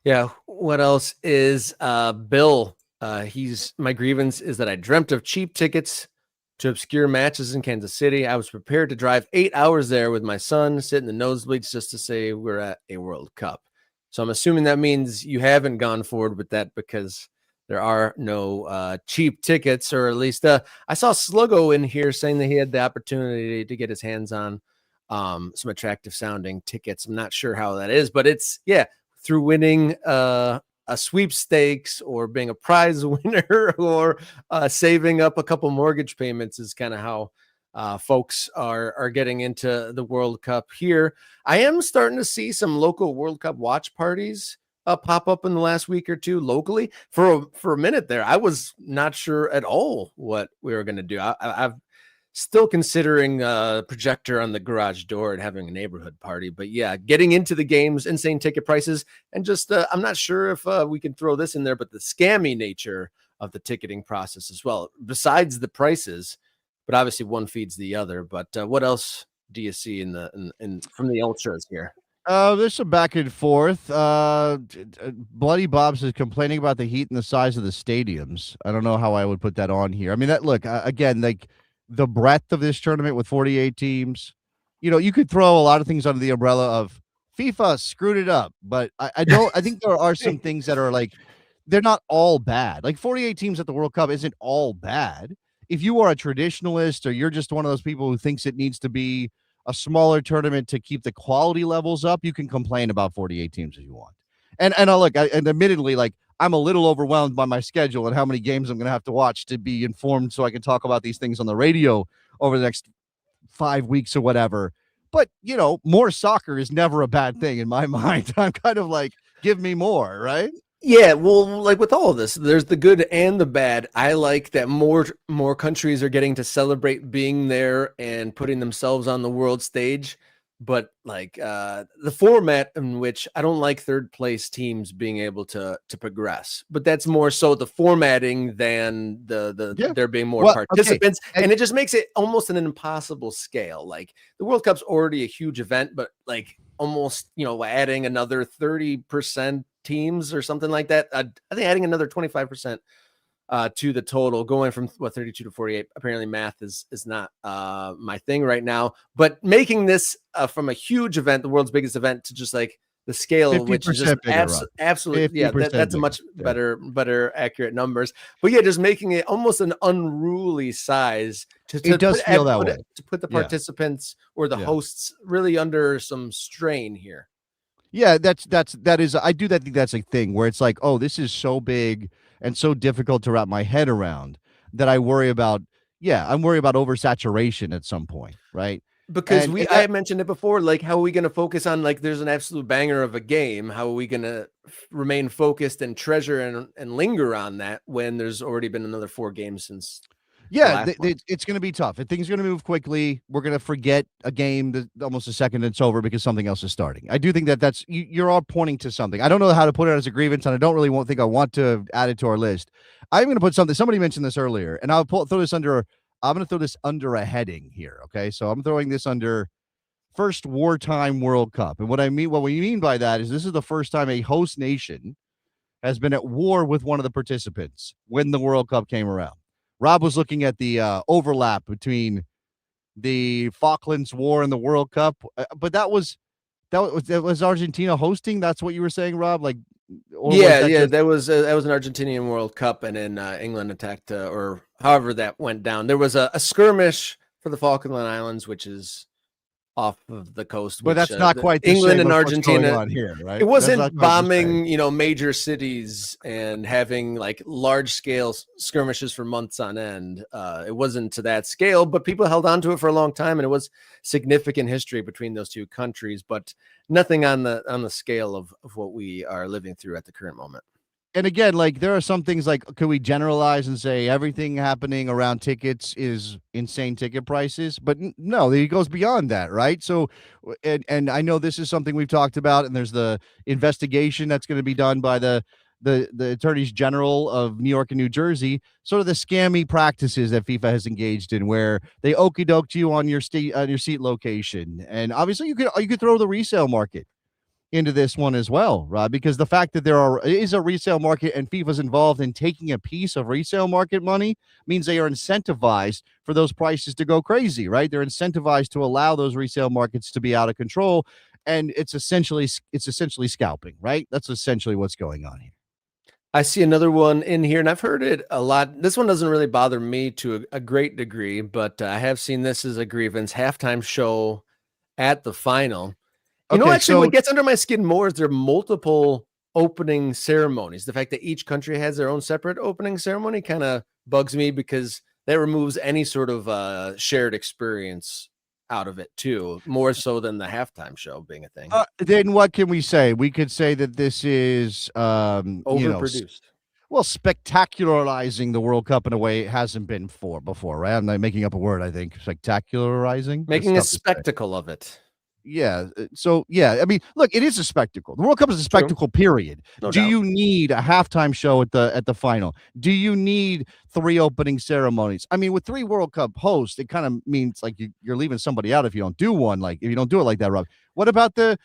S1: Yeah, what else is Bill? My grievance is that I dreamt of cheap tickets to obscure matches in Kansas City. I was prepared to drive 8 hours there with my son, sit in the nosebleeds just to say we're at a World Cup. So I'm assuming that means you haven't gone forward with that because there are no cheap tickets, or at least I saw Sluggo in here saying that he had the opportunity to get his hands on some attractive sounding tickets. I'm not sure how that is, but it's, through winning a sweepstakes or being a prize winner or saving up a couple mortgage payments is kind of how folks are getting into the World Cup here. I am starting to see some local World Cup watch parties pop up in the last week or two locally. For a minute there, I was not sure at all what we were going to do. I've still considering a projector on the garage door and having a neighborhood party. But yeah, getting into the games, insane ticket prices, and just I'm not sure if we can throw this in there, but the scammy nature of the ticketing process as well, besides the prices, but obviously one feeds the other. But what else do you see from the ultras here?
S2: There's some back and forth. Bloody Bob says complaining about the heat and the size of the stadiums. I don't know how I would put that on here. I mean, again, like, the breadth of this tournament with 48 teams, you could throw a lot of things under the umbrella of FIFA screwed it up, but I think there are some things that are like, they're not all bad. Like 48 teams at the World Cup isn't all bad. If you are a traditionalist or you're just one of those people who thinks it needs to be a smaller tournament to keep the quality levels up, you can complain about 48 teams if you want. And admittedly, like, I'm a little overwhelmed by my schedule and how many games I'm going to have to watch to be informed so I can talk about these things on the radio over the next 5 weeks or whatever. But, more soccer is never a bad thing in my mind. I'm kind of like, give me more, right?
S1: Yeah, well, like with all of this, there's the good and the bad. I like that more countries are getting to celebrate being there and putting themselves on the world stage. But like the format in which I don't like third place teams being able to progress, but that's more so the formatting than there being more participants. Okay. And it just makes it almost an impossible scale. Like the World Cup's already a huge event, but like almost, adding another 30% teams or something like that. I think adding another 25% to the total, going from 32 to 48. Apparently math is not my thing right now, but making this from a huge event, the world's biggest event, to just like the scale of which is just absolutely, yeah, that's a much better accurate numbers. But yeah, just making it almost an unruly size to
S2: it does feel that way,
S1: to put the participants or the hosts really under some strain here.
S2: Yeah, that is, I do think that's a thing where it's like, oh, this is so big and so difficult to wrap my head around that I'm worried about oversaturation at some point, right?
S1: Because I mentioned it before, like, how are we going to focus on, like, there's an absolute banger of a game. How are we going to remain focused and treasure and linger on that when there's already been another 4 games since?
S2: Yeah, it's going to be tough. If things are going to move quickly, we're going to forget a game almost a second it's over because something else is starting. I do think that's you're all pointing to something. I don't know how to put it as a grievance, and I don't really think I want to add it to our list. I'm going to put something. Somebody mentioned this earlier, and I'm going to throw this under a heading here. Okay, so I'm throwing this under first wartime World Cup, and what we mean by that is this is the first time a host nation has been at war with one of the participants when the World Cup came around. Rob was looking at the overlap between the Falklands War and the World Cup, but that was Argentina hosting. That's what you were saying, Rob. Like,
S1: that was an Argentinian World Cup, and then England attacked, or however that went down. There was a skirmish for the Falkland Islands, which is off of the coast,
S2: But
S1: which
S2: that's not quite the
S1: England
S2: same
S1: and
S2: as what's going
S1: Argentina.
S2: on here, right?
S1: It
S2: That's not
S1: wasn't
S2: quite the same.
S1: bombing, major cities and having like large scale skirmishes for months on end. It wasn't to that scale, but people held on to it for a long time, and it was significant history between those two countries, but nothing on the scale of what we are living through at the current moment.
S2: And again, like there are some things like, could we generalize and say everything happening around tickets is insane ticket prices? But no, it goes beyond that, right? So, and I know this is something we've talked about, and there's the investigation that's going to be done by the attorneys general of New York and New Jersey, sort of the scammy practices that FIFA has engaged in, where they okey doked you on your seat location, and obviously you could throw the resale market into this one as well, Rob, because the fact that is a resale market and FIFA's involved in taking a piece of resale market money means they are incentivized for those prices to go crazy, right? They're incentivized to allow those resale markets to be out of control, and it's essentially scalping, right? That's essentially what's going on here.
S1: I see another one in here, and I've heard it a lot. This one doesn't really bother me to a great degree, but I have seen this as a grievance halftime show at the final. Actually, what gets under my skin more is there are multiple opening ceremonies. The fact that each country has their own separate opening ceremony kind of bugs me, because that removes any sort of shared experience out of it too, more so than the halftime show being a thing.
S2: Then what can we say? We could say that this is
S1: Overproduced.
S2: Spectacularizing the World Cup in a way it hasn't been before, right? I'm not making up a word. I think spectacularizing,
S1: making a spectacle of it.
S2: Yeah. So, yeah, I mean, look, it is a spectacle. The World Cup is a spectacle, period.
S1: No
S2: Do
S1: doubt.
S2: you need a halftime show at the final? Do you need 3 opening ceremonies? I mean, with 3 World Cup hosts, it kind of means like you're leaving somebody out if you don't do one, like if you don't do it like that, Rob. What about the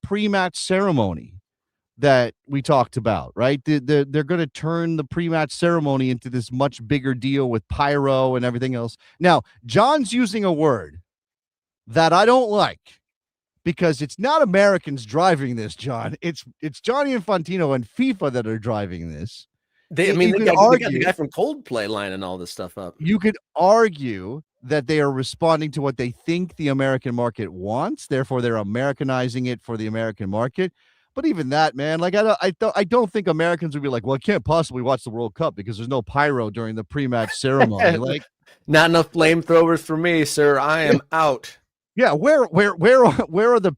S2: pre-match ceremony that we talked about, right? They're going to turn the pre-match ceremony into this much bigger deal with pyro and everything else. Now, John's using a word that I don't like, because it's not Americans driving this, John. It's Gianni Infantino and FIFA that are driving this.
S1: They got the guy from Coldplay lining all this stuff up.
S2: You could argue that they are responding to what they think the American market wants, therefore they're Americanizing it for the American market. But even that, man, like I don't think Americans would be like, well, I can't possibly watch the World Cup because there's no pyro during the pre-match ceremony. Like,
S1: not enough flamethrowers for me, sir. I am out.
S2: Yeah, where are the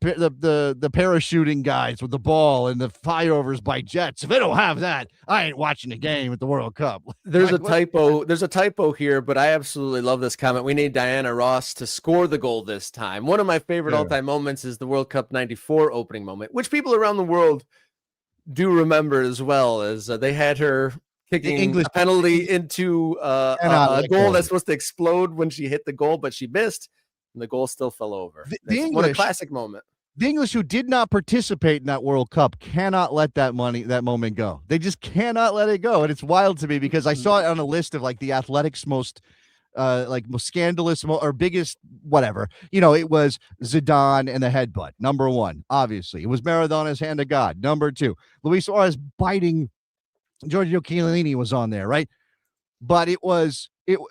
S2: parachuting guys with the ball and the flyovers by jets? If they don't have that, I ain't watching the game at the World Cup.
S1: There's a typo. There's a typo here, but I absolutely love this comment. We need Diana Ross to score the goal this time. One of my favorite all-time moments is the World Cup '94 opening moment, which people around the world do remember as well, as they had her kicking a penalty into a goal that's supposed to explode when she hit the goal, but she missed. And the goal still fell over. What a classic moment.
S2: The English who did not participate in that World Cup cannot let that moment go. They just cannot let it go. And it's wild to me because I saw it on a list of like the Athletics most scandalous or biggest whatever. It was Zidane and the headbutt. Number 1, obviously. It was Maradona's hand of God. Number 2, Luis Suarez biting Giorgio Chiellini was on there, right? But it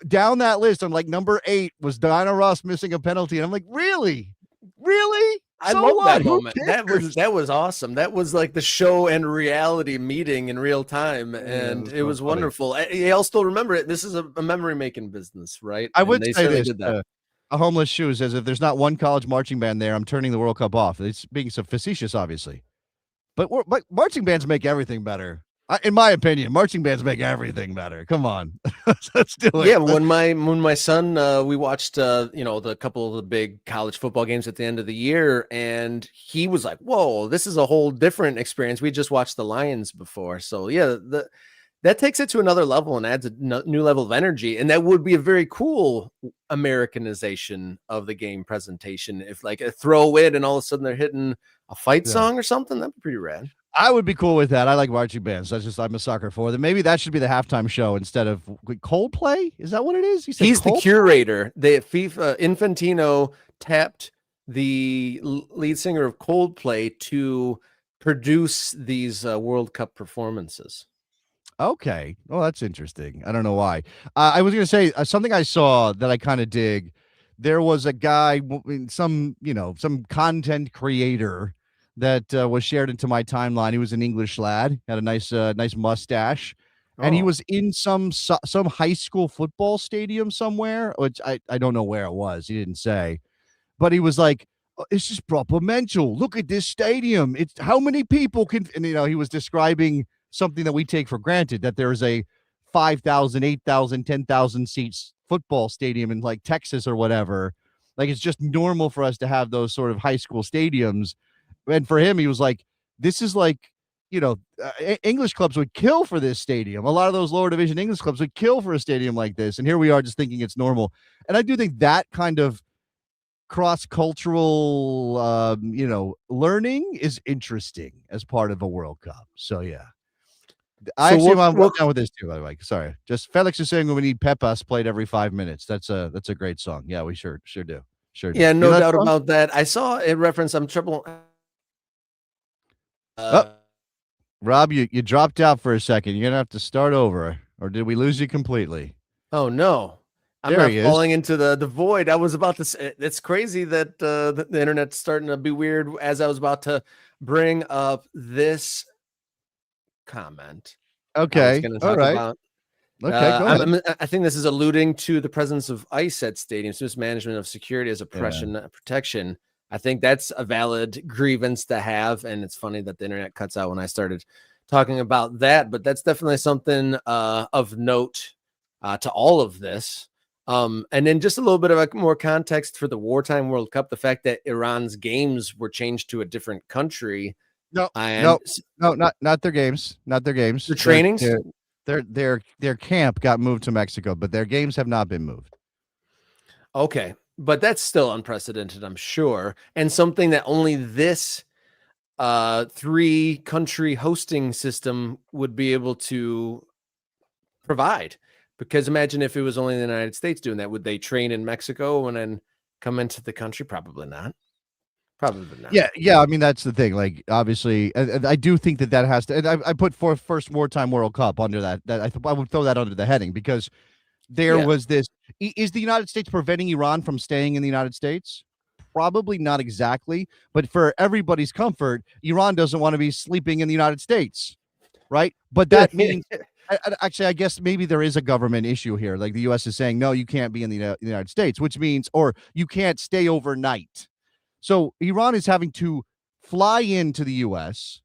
S2: down that list on like number 8 was Diana Ross missing a penalty, and I'm like, really?
S1: I love that moment. That was awesome. That was like the show and reality meeting in real time, and it was wonderful. I'll still remember it. This is a memory making business, right?
S2: I would say this: a homeless shoe says, if there's not one college marching band there, I'm turning the World Cup off. It's being so facetious, obviously, but marching bands make everything better. In my opinion, marching bands make everything better. Come on, let's do it.
S1: Yeah, when my son, we watched, the couple of the big college football games at the end of the year, and he was like, "Whoa, this is a whole different experience." We just watched the Lions before, so yeah, that takes it to another level and adds a new level of energy, and that would be a very cool Americanization of the game presentation. If like a throw in, and all of a sudden they're hitting a fight song or something, that'd be pretty rad.
S2: I would be cool with that. I like marching bands. I'm a sucker for them. Maybe that should be the halftime show instead of Coldplay. Is that what it is?
S1: He's the curator. FIFA Infantino tapped the lead singer of Coldplay to produce these World Cup performances.
S2: Okay. Well, that's interesting. I don't know why. I was going to say something I saw that I kind of dig. There was a guy, some content creator that was shared into my timeline. He was an English lad, had a nice mustache, and he
S1: Oh,
S2: was in some high school football stadium somewhere, which I don't know where it was. He didn't say, but he was like, "Oh, this is proper mental. Look at this stadium. It's how many people can," and he was describing something that we take for granted, that there's a 5,000, 8,000, 10,000 seats football stadium in like Texas or whatever. Like it's just normal for us to have those sort of high school stadiums. And for him, he was like, this is like, English clubs would kill for this stadium. A lot of those lower division English clubs would kill for a stadium like this. And here we are just thinking it's normal. And I do think that kind of cross-cultural, learning is interesting as part of a World Cup. So yeah. I
S1: so
S2: actually am
S1: what
S2: down with this too, by the way. Sorry. Just Felix is saying we need Pepas played every 5 minutes. That's a great song. Yeah, we sure do. Sure do.
S1: Yeah,
S2: You know
S1: no
S2: that
S1: doubt
S2: song?
S1: about that. I saw a reference. I'm triple.
S2: Oh,
S1: Uh,
S2: Rob, you dropped out for a second. You're gonna have to start over, or did we lose you completely?
S1: oh no, I'm
S2: There
S1: not
S2: he is.
S1: falling into the void. I was about to say, it's crazy that the internet's starting to be weird as I was about to bring up this comment. I was
S2: Okay.
S1: going to
S2: All
S1: talk
S2: right.
S1: about.
S2: Okay, go ahead.
S1: I think this is alluding to the presence of ICE at stadiums, mismanagement of security as
S2: Yeah.
S1: protection. I think that's a valid grievance to have, and it's funny that the internet cuts out when I started talking about that. But that's definitely something of note to all of this. And then just a little bit of more context for the wartime World Cup: the fact that Iran's games were changed to a different country,
S2: No,
S1: and
S2: no, no, not their games. Not their games.
S1: the trainings.
S2: Their camp got moved to Mexico, but their games have not been moved.
S1: Okay, but that's still unprecedented, I'm sure, and something that only this 3-country hosting system would be able to provide. Because imagine if it was only the United States doing that, would they train in Mexico and then come into the country? Probably not. Probably not.
S2: Yeah. I mean, that's the thing. Like, obviously, and I do think that has to. And I put forth first wartime World Cup under that. I would throw that under the heading because there
S1: Yeah.
S2: was this. Is the United States preventing Iran from staying in the United States? Probably not exactly, but for everybody's comfort, Iran doesn't want to be sleeping in the United States, right? But that means, actually, I guess maybe there is a government issue here. Like the U.S. is saying, no, you can't be in the United States, which means, or you can't stay overnight. So Iran is having to fly into the U.S.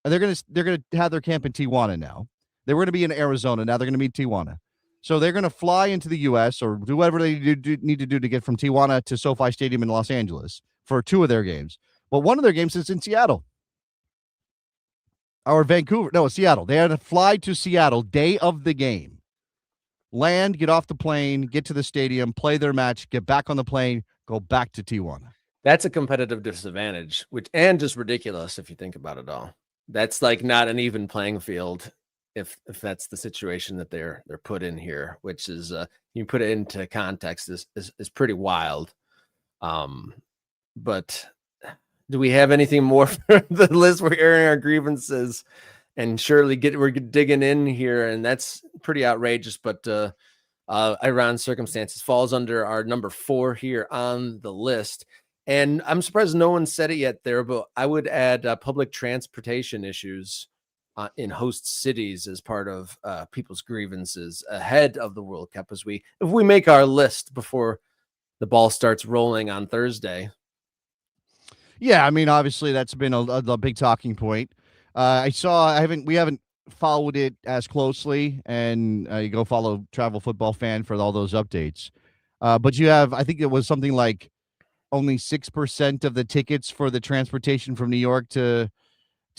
S2: and they're gonna have their camp in Tijuana now. They were going to be in Arizona, now they're going to be in Tijuana. So they're going to fly into the U.S. or do whatever they need to do to get from Tijuana to SoFi Stadium in Los Angeles for 2 of their games. But one of their games is in Seattle or Vancouver. No, Seattle. They had to fly to Seattle day of the game, land, get off the plane, get to the stadium, play their match, get back on the plane, go back to Tijuana.
S1: That's a competitive disadvantage, and just ridiculous if you think about it all. That's like not an even playing field if that's the situation that they're put in here, which is you put it into context is pretty wild. But do we have anything more for the list? We're airing our grievances and surely we're digging in here, and that's pretty outrageous. But Iran's circumstances falls under our number 4 here on the list. And I'm surprised no one said it yet there, but I would add public transportation issues in host cities as part of people's grievances ahead of the World Cup if we make our list before the ball starts rolling on Thursday.
S2: Yeah, I mean, obviously that's been a big talking point. We haven't followed it as closely, and you go follow Travel Football Fan for all those updates. But I think it was something like only 6% of the tickets for the transportation from New York to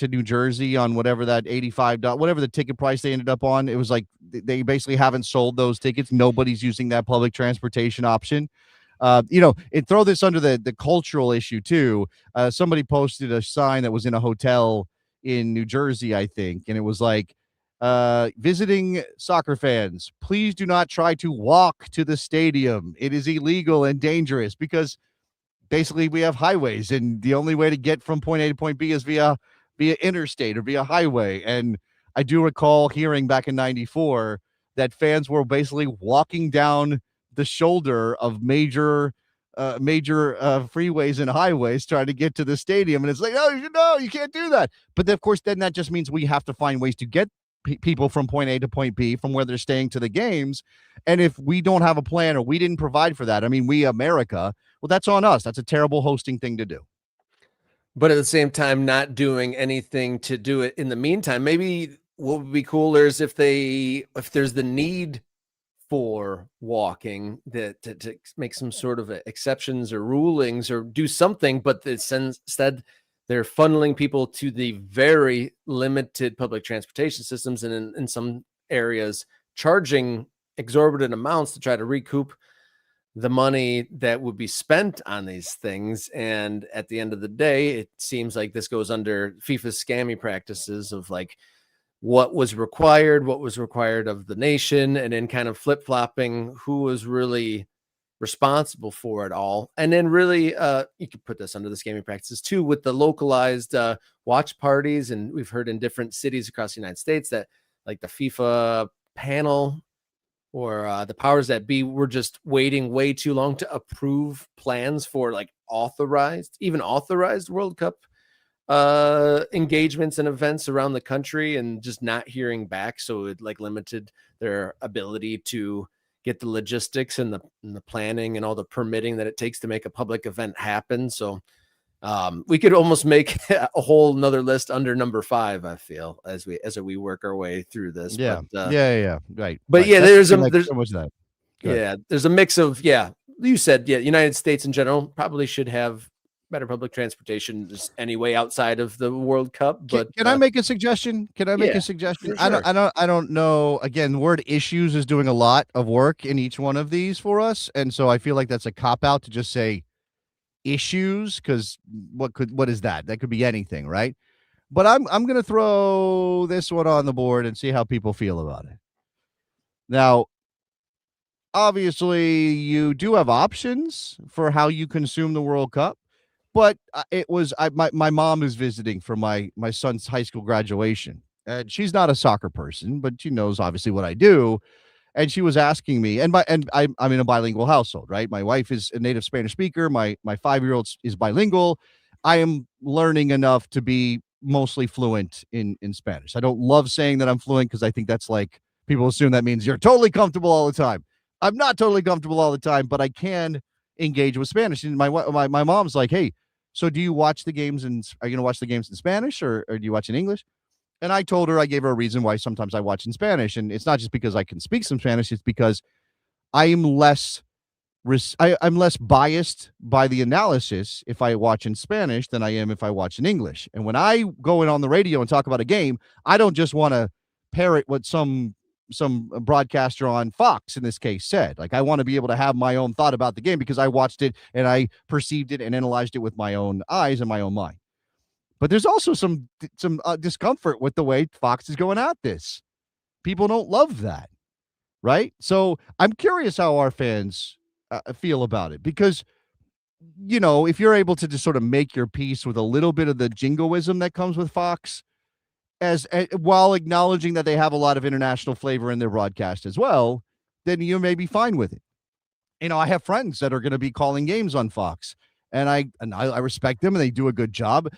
S2: New Jersey on whatever that $85, whatever the ticket price they ended up on. It was like they basically haven't sold those tickets. Nobody's using that public transportation option. Throw this under the cultural issue too. Somebody posted a sign that was in a hotel in New Jersey, I think, and it was like, visiting soccer fans, please do not try to walk to the stadium. It is illegal and dangerous because basically we have highways and the only way to get from point A to point B is via interstate or via highway. And I do recall hearing back in 94 that fans were basically walking down the shoulder of major freeways and highways trying to get to the stadium. And it's like, no, you can't do that. But then, of course, then that just means we have to find ways to get people from point A to point B from where they're staying to the games. And if we don't have a plan or we didn't provide for that, I mean, we America, well, that's on us. That's a terrible hosting thing to do.
S1: But at the same time, not doing anything to do it in the meantime. Maybe what would be cooler is if there's the need for walking, that to make some sort of exceptions or rulings or do something, but instead they're funneling people to the very limited public transportation systems, and in some areas charging exorbitant amounts to try to recoup the money that would be spent on these things. And at the end of the day, it seems like this goes under FIFA's scammy practices of like what was required of the nation, and then kind of flip-flopping who was really responsible for it all. And then really you could put this under the scammy practices too, with the localized watch parties. And we've heard in different cities across the United States that like the FIFA panel or the powers that be were just waiting way too long to approve plans for like authorized World Cup engagements and events around the country, and just not hearing back. So it like limited their ability to get the logistics and the planning and all the permitting that it takes to make a public event happen. So we could almost make a whole nother list under number 5, I feel, as we work our way through this.
S2: Yeah.
S1: But,
S2: Right.
S1: But
S2: right.
S1: yeah,
S2: There's
S1: so
S2: much of that.
S1: Yeah, there's a mix of, you said, United States in general probably should have better public transportation just anyway outside of the World Cup. But
S2: can I make a suggestion?
S1: Sure.
S2: I don't know. Again, the word issues is doing a lot of work in each one of these for us. And so I feel like that's a cop out to just say issues, because what is that? That could be anything, right? But I'm going to throw this one on the board and see how people feel about it. Now, obviously, you do have options for how you consume the World Cup, but my mom is visiting for my son's high school graduation, and she's not a soccer person, but she knows obviously what I do. And she was asking me, I'm in a bilingual household, right? My wife is a native Spanish speaker. My 5-year-old is bilingual. I am learning enough to be mostly fluent in Spanish. I don't love saying that I'm fluent because I think that's like people assume that means you're totally comfortable all the time. I'm not totally comfortable all the time, but I can engage with Spanish. And my mom's like, hey, so do you watch the games are you going to watch the games in Spanish or do you watch in English? And I gave her a reason why sometimes I watch in Spanish. And it's not just because I can speak some Spanish. It's because I am I'm less biased by the analysis if I watch in Spanish than I am if I watch in English. And when I go in on the radio and talk about a game, I don't just want to parrot what some broadcaster on Fox in this case said. Like, I want to be able to have my own thought about the game because I watched it and I perceived it and analyzed it with my own eyes and my own mind. But there's also some discomfort with the way Fox is going at this. People don't love that, right? So I'm curious how our fans feel about it, because, if you're able to just sort of make your peace with a little bit of the jingoism that comes with Fox, while acknowledging that they have a lot of international flavor in their broadcast as well, then you may be fine with it. I have friends that are going to be calling games on Fox, and I respect them, and they do a good job.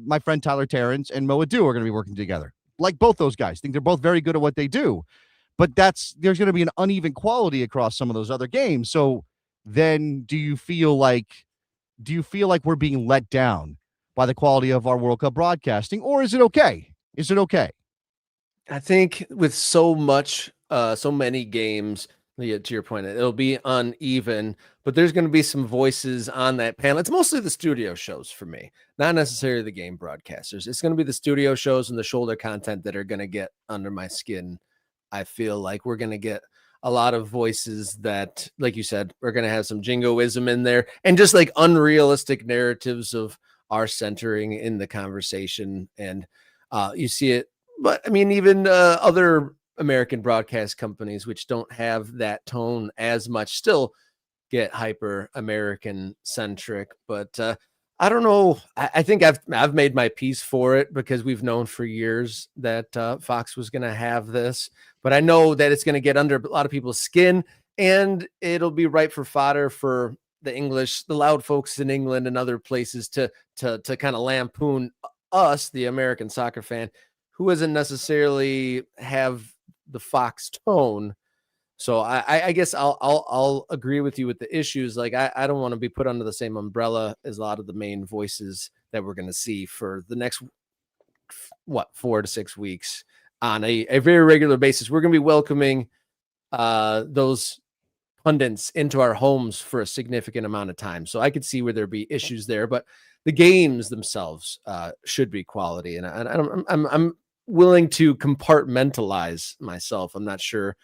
S2: My friend Tyler Terrence and Mo Adu are going to be working together. Like both those guys, think they're both very good at what they do. But there's going to be an uneven quality across some of those other games. So then do you feel like we're being let down by the quality of our World Cup broadcasting, or is it okay? Is it okay?
S1: I think with so many games, to your point, it'll be uneven, but there's going to be some voices on that panel. It's mostly the studio shows for me, not necessarily the game broadcasters. It's going to be the studio shows and the shoulder content that are going to get under my skin. I feel like we're going to get a lot of voices that, like you said, we're going to have some jingoism in there and just like unrealistic narratives of our centering in the conversation. And you see it, but I mean, even other American broadcast companies, which don't have that tone as much, still get hyper American centric. But I don't know. I think I've made my piece for it because we've known for years that Fox was going to have this, but I know that it's going to get under a lot of people's skin, and it'll be ripe for fodder for the loud folks in England and other places to kind of lampoon us, the American soccer fan, who doesn't necessarily have the Fox tone. So I guess I'll agree with you with the issues. Like I don't want to be put under the same umbrella as a lot of the main voices that we're going to see for the next 4 to 6 weeks on a very regular basis. We're going to be welcoming those pundits into our homes for a significant amount of time. So I could see where there'd be issues there, but the games themselves should be quality, and I'm willing to compartmentalize myself. I'm not sure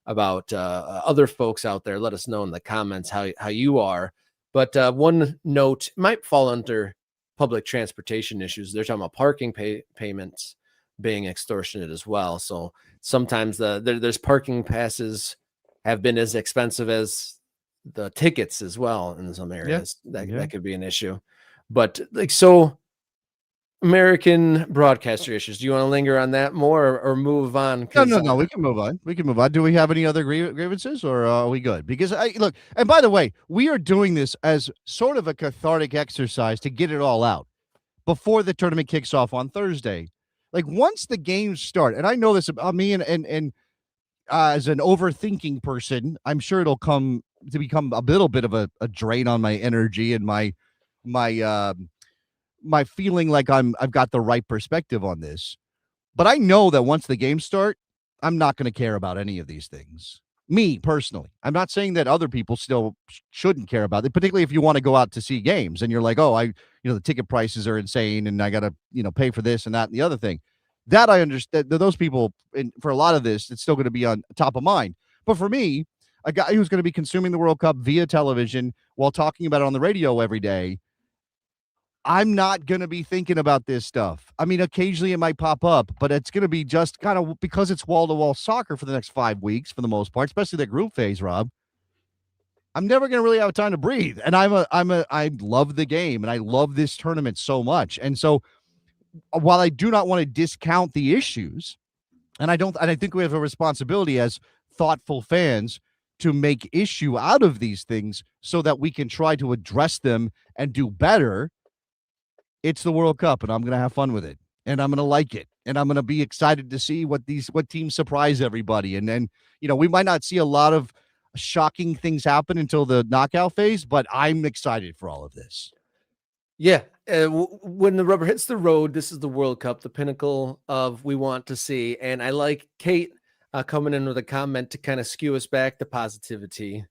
S1: about other folks out there. Let us know in the comments how you are. But one note might fall under public transportation issues. They're talking about parking payments being extortionate as well. So sometimes there's parking passes have been as expensive as the tickets as well in some areas. That could be an issue. But American broadcaster issues. Do you want to linger on that more or move on?
S2: No. We can move on. Do we have any other grievances, or are we good? Because look, and by the way, we are doing this as sort of a cathartic exercise to get it all out before the tournament kicks off on Thursday. Like once the games start, and I know this about me, and as an overthinking person, I'm sure it'll come to become a little bit of a drain on my energy and my feeling like I've got the right perspective on this. But I know that once the games start, I'm not going to care about any of these things. Me personally, I'm not saying that other people still shouldn't care about it, particularly if you want to go out to see games and you're like, oh, the ticket prices are insane and I got to, pay for this and that and the other thing. That I understand. Those people, and for a lot of this, it's still going to be on top of mind. But for me, a guy who's going to be consuming the World Cup via television while talking about it on the radio every day, I'm not going to be thinking about this stuff. I mean, occasionally it might pop up, but it's going to be just kind of because it's wall-to-wall soccer for the next 5 weeks for the most part, especially the group phase, Rob. I'm never going to really have time to breathe. And I love the game and I love this tournament so much. And so while I do not want to discount the issues, and I think we have a responsibility as thoughtful fans to make issue out of these things so that we can try to address them and do better. It's the World Cup, and I'm going to have fun with it, and I'm going to like it, and I'm going to be excited to see what teams surprise everybody. And then, we might not see a lot of shocking things happen until the knockout phase, but I'm excited for all of this.
S1: Yeah. When the rubber hits the road, this is the World Cup, the pinnacle of we want to see. And I like Kate coming in with a comment to kind of skew us back to positivity.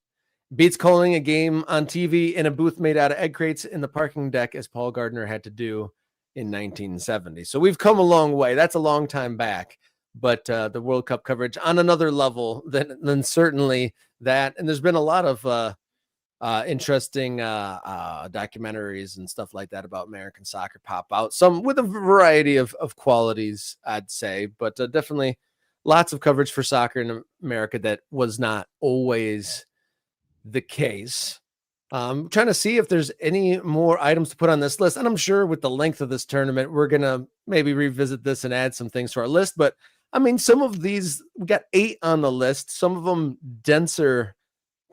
S1: Beats calling a game on TV in a booth made out of egg crates in the parking deck, as Paul Gardner had to do in 1970. So we've come a long way. That's a long time back. But the World Cup coverage on another level than certainly that. And there's been a lot of interesting documentaries and stuff like that about American soccer pop out. Some with a variety of qualities, I'd say. But definitely lots of coverage for soccer in America that was not always the case. Trying to see if there's any more items to put on this list, and I'm sure with the length of this tournament we're gonna maybe revisit this and add some things to our list. But I mean, some of these, we got 8 on the list, some of them denser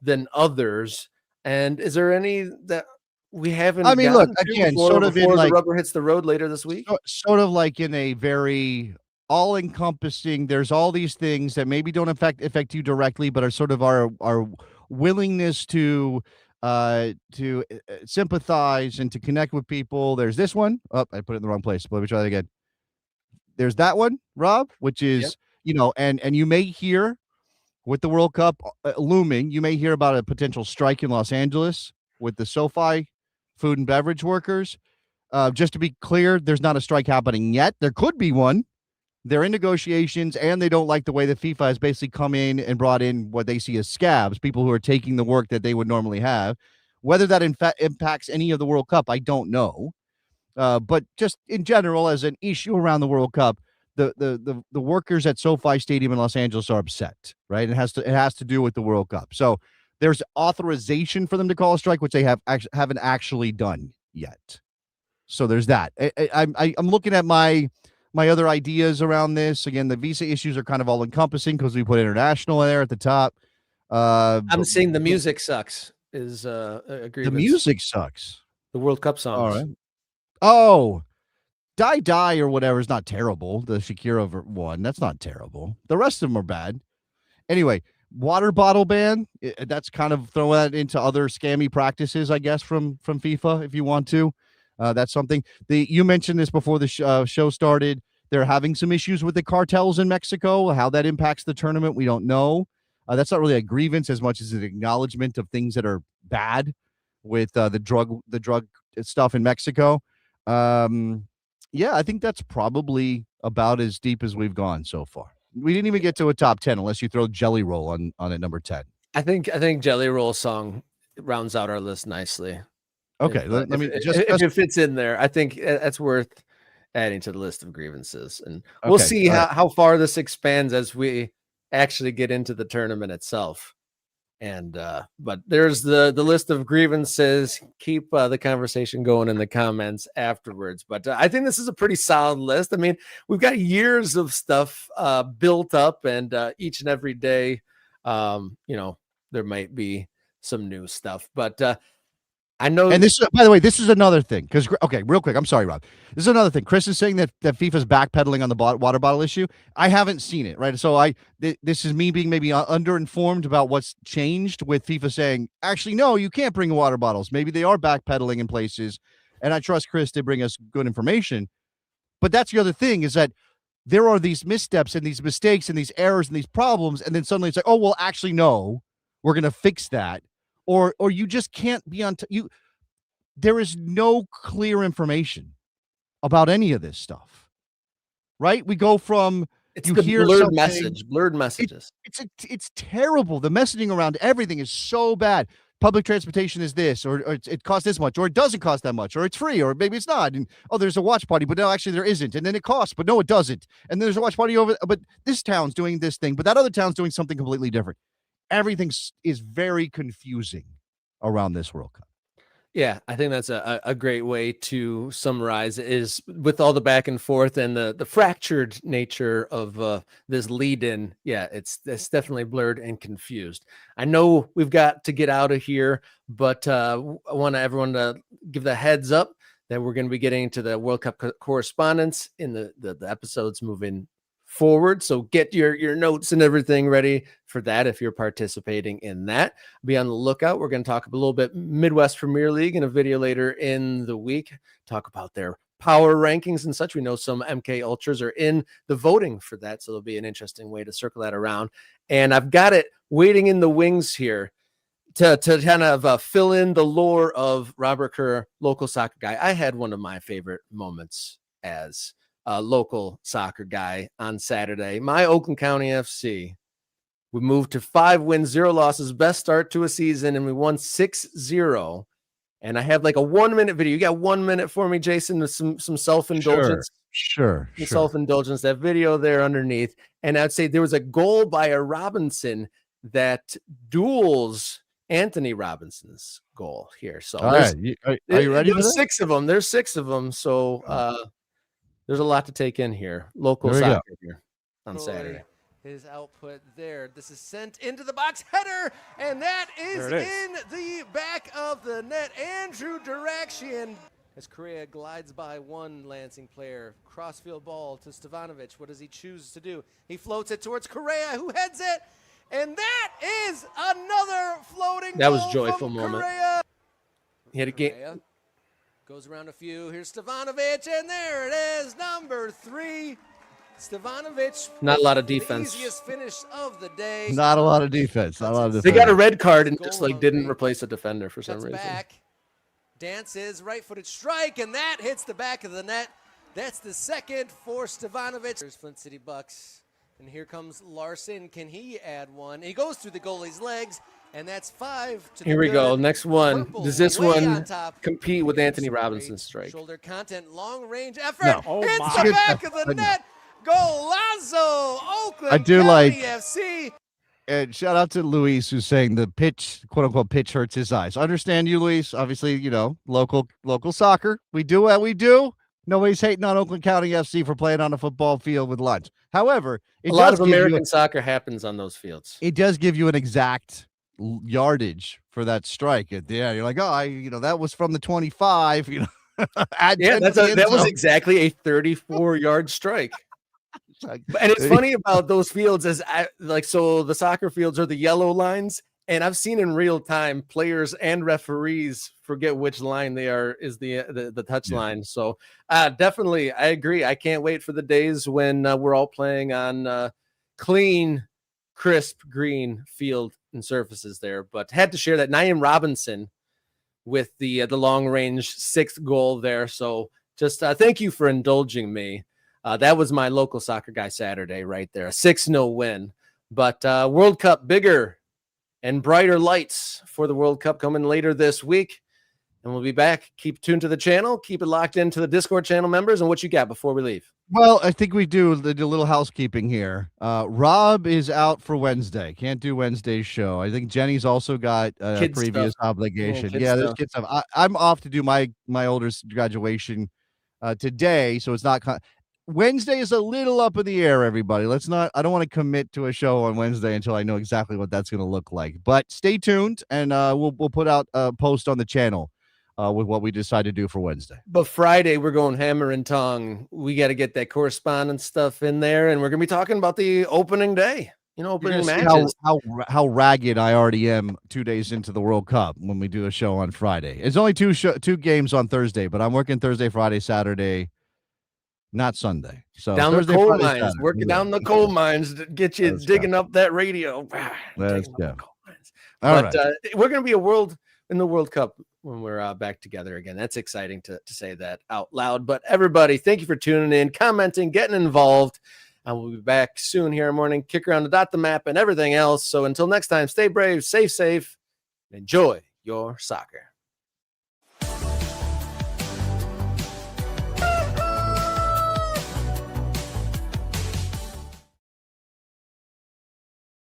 S1: than others. And is there any that we haven't?
S2: I mean, look, again, sort of in
S1: the rubber hits the road later this week,
S2: sort of like in a very all-encompassing, there's all these things that maybe don't affect you directly, but are sort of our willingness to sympathize and to connect with people. There's this one. Oh, I put it in the wrong place. Let me try that again. There's that one, Rob, which is, and you may hear with the World Cup looming, you may hear about a potential strike in Los Angeles with the SoFi food and beverage workers. Just to be clear, there's not a strike happening yet. There could be one. They're in negotiations, and they don't like the way that FIFA has basically come in and brought in what they see as scabs, people who are taking the work that they would normally have. Whether that in fact impacts any of the World Cup, I don't know. But just in general, as an issue around the World Cup, the workers at SoFi Stadium in Los Angeles are upset, right? It has to do with the World Cup. So there's authorization for them to call a strike, which they haven't actually done yet. So there's that. I'm looking at my other ideas around this. Again, the visa issues are kind of all encompassing because we put international in there at the top.
S1: I'm seeing the music sucks is a grievance.
S2: The music sucks.
S1: The World Cup songs.
S2: All right. Oh, Die or whatever is not terrible. The Shakira one, that's not terrible. The rest of them are bad. Anyway, water bottle ban, that's kind of throwing that into other scammy practices, I guess, from FIFA, if you want to. That's something. You mentioned this before the show started. They're having some issues with the cartels in Mexico. How that impacts the tournament, we don't know. That's not really a grievance as much as an acknowledgement of things that are bad with the drug stuff in Mexico. Yeah, I think that's probably about as deep as we've gone so far. We didn't even get to a top 10 unless you throw Jelly Roll on at number 10.
S1: I think Jelly Roll song rounds out our list nicely.
S2: Okay,
S1: if it fits in there, I think that's worth adding to the list of grievances, and we'll see how far this expands as we actually get into the tournament itself. And but there's the list of grievances. Keep the conversation going in the comments afterwards. But I think this is a pretty solid list. I mean, we've got years of stuff built up, and each and every day, there might be some new stuff. But I know.
S2: And this, by the way, this is another thing. Because, okay, real quick. I'm sorry, Rob. This is another thing. Chris is saying that FIFA's backpedaling on the water bottle issue. I haven't seen it, right? So this is me being maybe underinformed about what's changed with FIFA saying, actually, no, you can't bring water bottles. Maybe they are backpedaling in places. And I trust Chris to bring us good information. But that's the other thing is that there are these missteps and these mistakes and these errors and these problems. And then suddenly it's like, oh, well, actually, no, we're going to fix that. Or you just can't be on you. There is no clear information about any of this stuff, right? We go from
S1: blurred messages.
S2: It's terrible. The messaging around everything is so bad. Public transportation is this, or it costs this much, or it doesn't cost that much, or it's free, or maybe it's not. And there's a watch party, but no, actually there isn't. And then it costs, but no, it doesn't. And then there's a watch party but this town's doing this thing, but that other town's doing something completely different. Everything is very confusing around this World Cup.
S1: Yeah, I think that's a great way to summarize it, is with all the back and forth and the fractured nature of this lead-in. Yeah, it's definitely blurred and confused. I know we've got to get out of here, but I want everyone to give the heads up that we're going to be getting into the World Cup correspondence in the episodes moving forward. So get your notes and everything ready for that if you're participating in that. Be on the lookout. We're going to talk a little bit Midwest Premier League in a video later in the week, talk about their power rankings and such. We know some MK Ultras are in the voting for that, so it'll be an interesting way to circle that around. And I've got it waiting in the wings here to kind of fill in the lore of Robert Kerr, local soccer guy. I had one of my favorite moments as local soccer guy on Saturday. My Oakland County FC, we moved to 5 wins, 0 losses, best start to a season, and we won 6-0. And I have like a 1-minute video. You got 1 minute for me, Jason, with some self-indulgence.
S2: Sure.
S1: Self-indulgence, that video there underneath. And I'd say there was a goal by a Robinson that duels Anthony Robinson's goal here. So
S2: all right. Are you ready?
S1: There's 6 of them. There's 6 of them. So there's a lot to take in here. Local soccer here on Saturday.
S3: His output there. This is sent into the box. Header, and that is in the back of the net. Andrew Direction. As Correa glides by one Lansing player. Crossfield ball to Stevanovic. What does he choose to do? He floats it towards Correa, who heads it. And that is another floating
S1: That was
S3: goal
S1: joyful
S3: from
S1: moment.
S3: Correa.
S1: He had a game.
S3: Goes around a few. Here's Stevanovic, and there it is, number 3. Stevanovic.
S1: Not a lot of defense.
S3: The easiest finish of the day.
S2: Not a lot of defense. Not a lot of defense.
S1: They got a red card and just didn't replace a defender for some reason.
S3: Back. Dances, right-footed strike, and that hits the back of the net. That's the second for Stevanovic. There's Flint City Bucks. And here comes Larson. Can he add one? He goes through the goalie's legs. And that's 5 to
S1: Here we go. Next one.
S3: Purple
S1: Does this
S3: way
S1: one
S3: on top.
S1: compete with Anthony Robinson's strike?
S3: Shoulder content, long range effort.
S2: No.
S3: Hits the back of the net. Golazo, Oakland
S2: I do
S3: County
S2: like
S3: FC.
S2: And shout out to Luis, who's saying the pitch, quote unquote, pitch hurts his eyes. I understand you, Luis. Obviously, local soccer. We do what we do. Nobody's hating on Oakland County FC for playing on a football field with lunch. However,
S1: a lot of American soccer happens on those fields.
S2: It does give you an exact yardage for that strike. Yeah, you're like, that was from the 25.
S1: That was exactly a 34-yard strike. And it's funny about those fields so the soccer fields are the yellow lines, and I've seen in real time players and referees forget which line they are is the touch line. So definitely, I agree. I can't wait for the days when we're all playing on clean, crisp green field and surfaces there. But had to share that Naeem Robinson with the long range 6th goal there. So just thank you for indulging me. That was my local soccer guy Saturday right there, a 6-0 win. But World Cup, bigger and brighter lights for the World Cup coming later this week. And we'll be back. Keep tuned to the channel. Keep it locked into the Discord channel members. And what you got before we leave?
S2: Well, I think we do a little housekeeping here. Rob is out for Wednesday. Can't do Wednesday's show. I think Jenny's also got a previous obligation. There's kid stuff. I'm off to do my oldest graduation today, so it's not Wednesday is a little up in the air, everybody. I don't want to commit to a show on Wednesday until I know exactly what that's going to look like. But stay tuned, and we'll put out a post on the channel with what we decide to do for Wednesday.
S1: But Friday, we're going hammer and tongue. We got to get that correspondence stuff in there, and we're going to be talking about the opening day. Opening matches.
S2: How ragged I already am 2 days into the World Cup when we do a show on Friday. It's only two games on Thursday, but I'm working Thursday, Friday, Saturday. Not Sunday. So
S1: down
S2: Thursday,
S1: the coal
S2: Friday,
S1: mines,
S2: Saturday.
S1: working down the coal mines to get you digging up that radio.
S2: Let's go.
S1: But we're going to be in the World Cup when we're back together again. That's exciting to say that out loud. But everybody, thank you for tuning in, commenting, getting involved. And we'll be back soon here in the morning. Kick around the map and everything else. So until next time, stay brave, stay safe, and enjoy your soccer.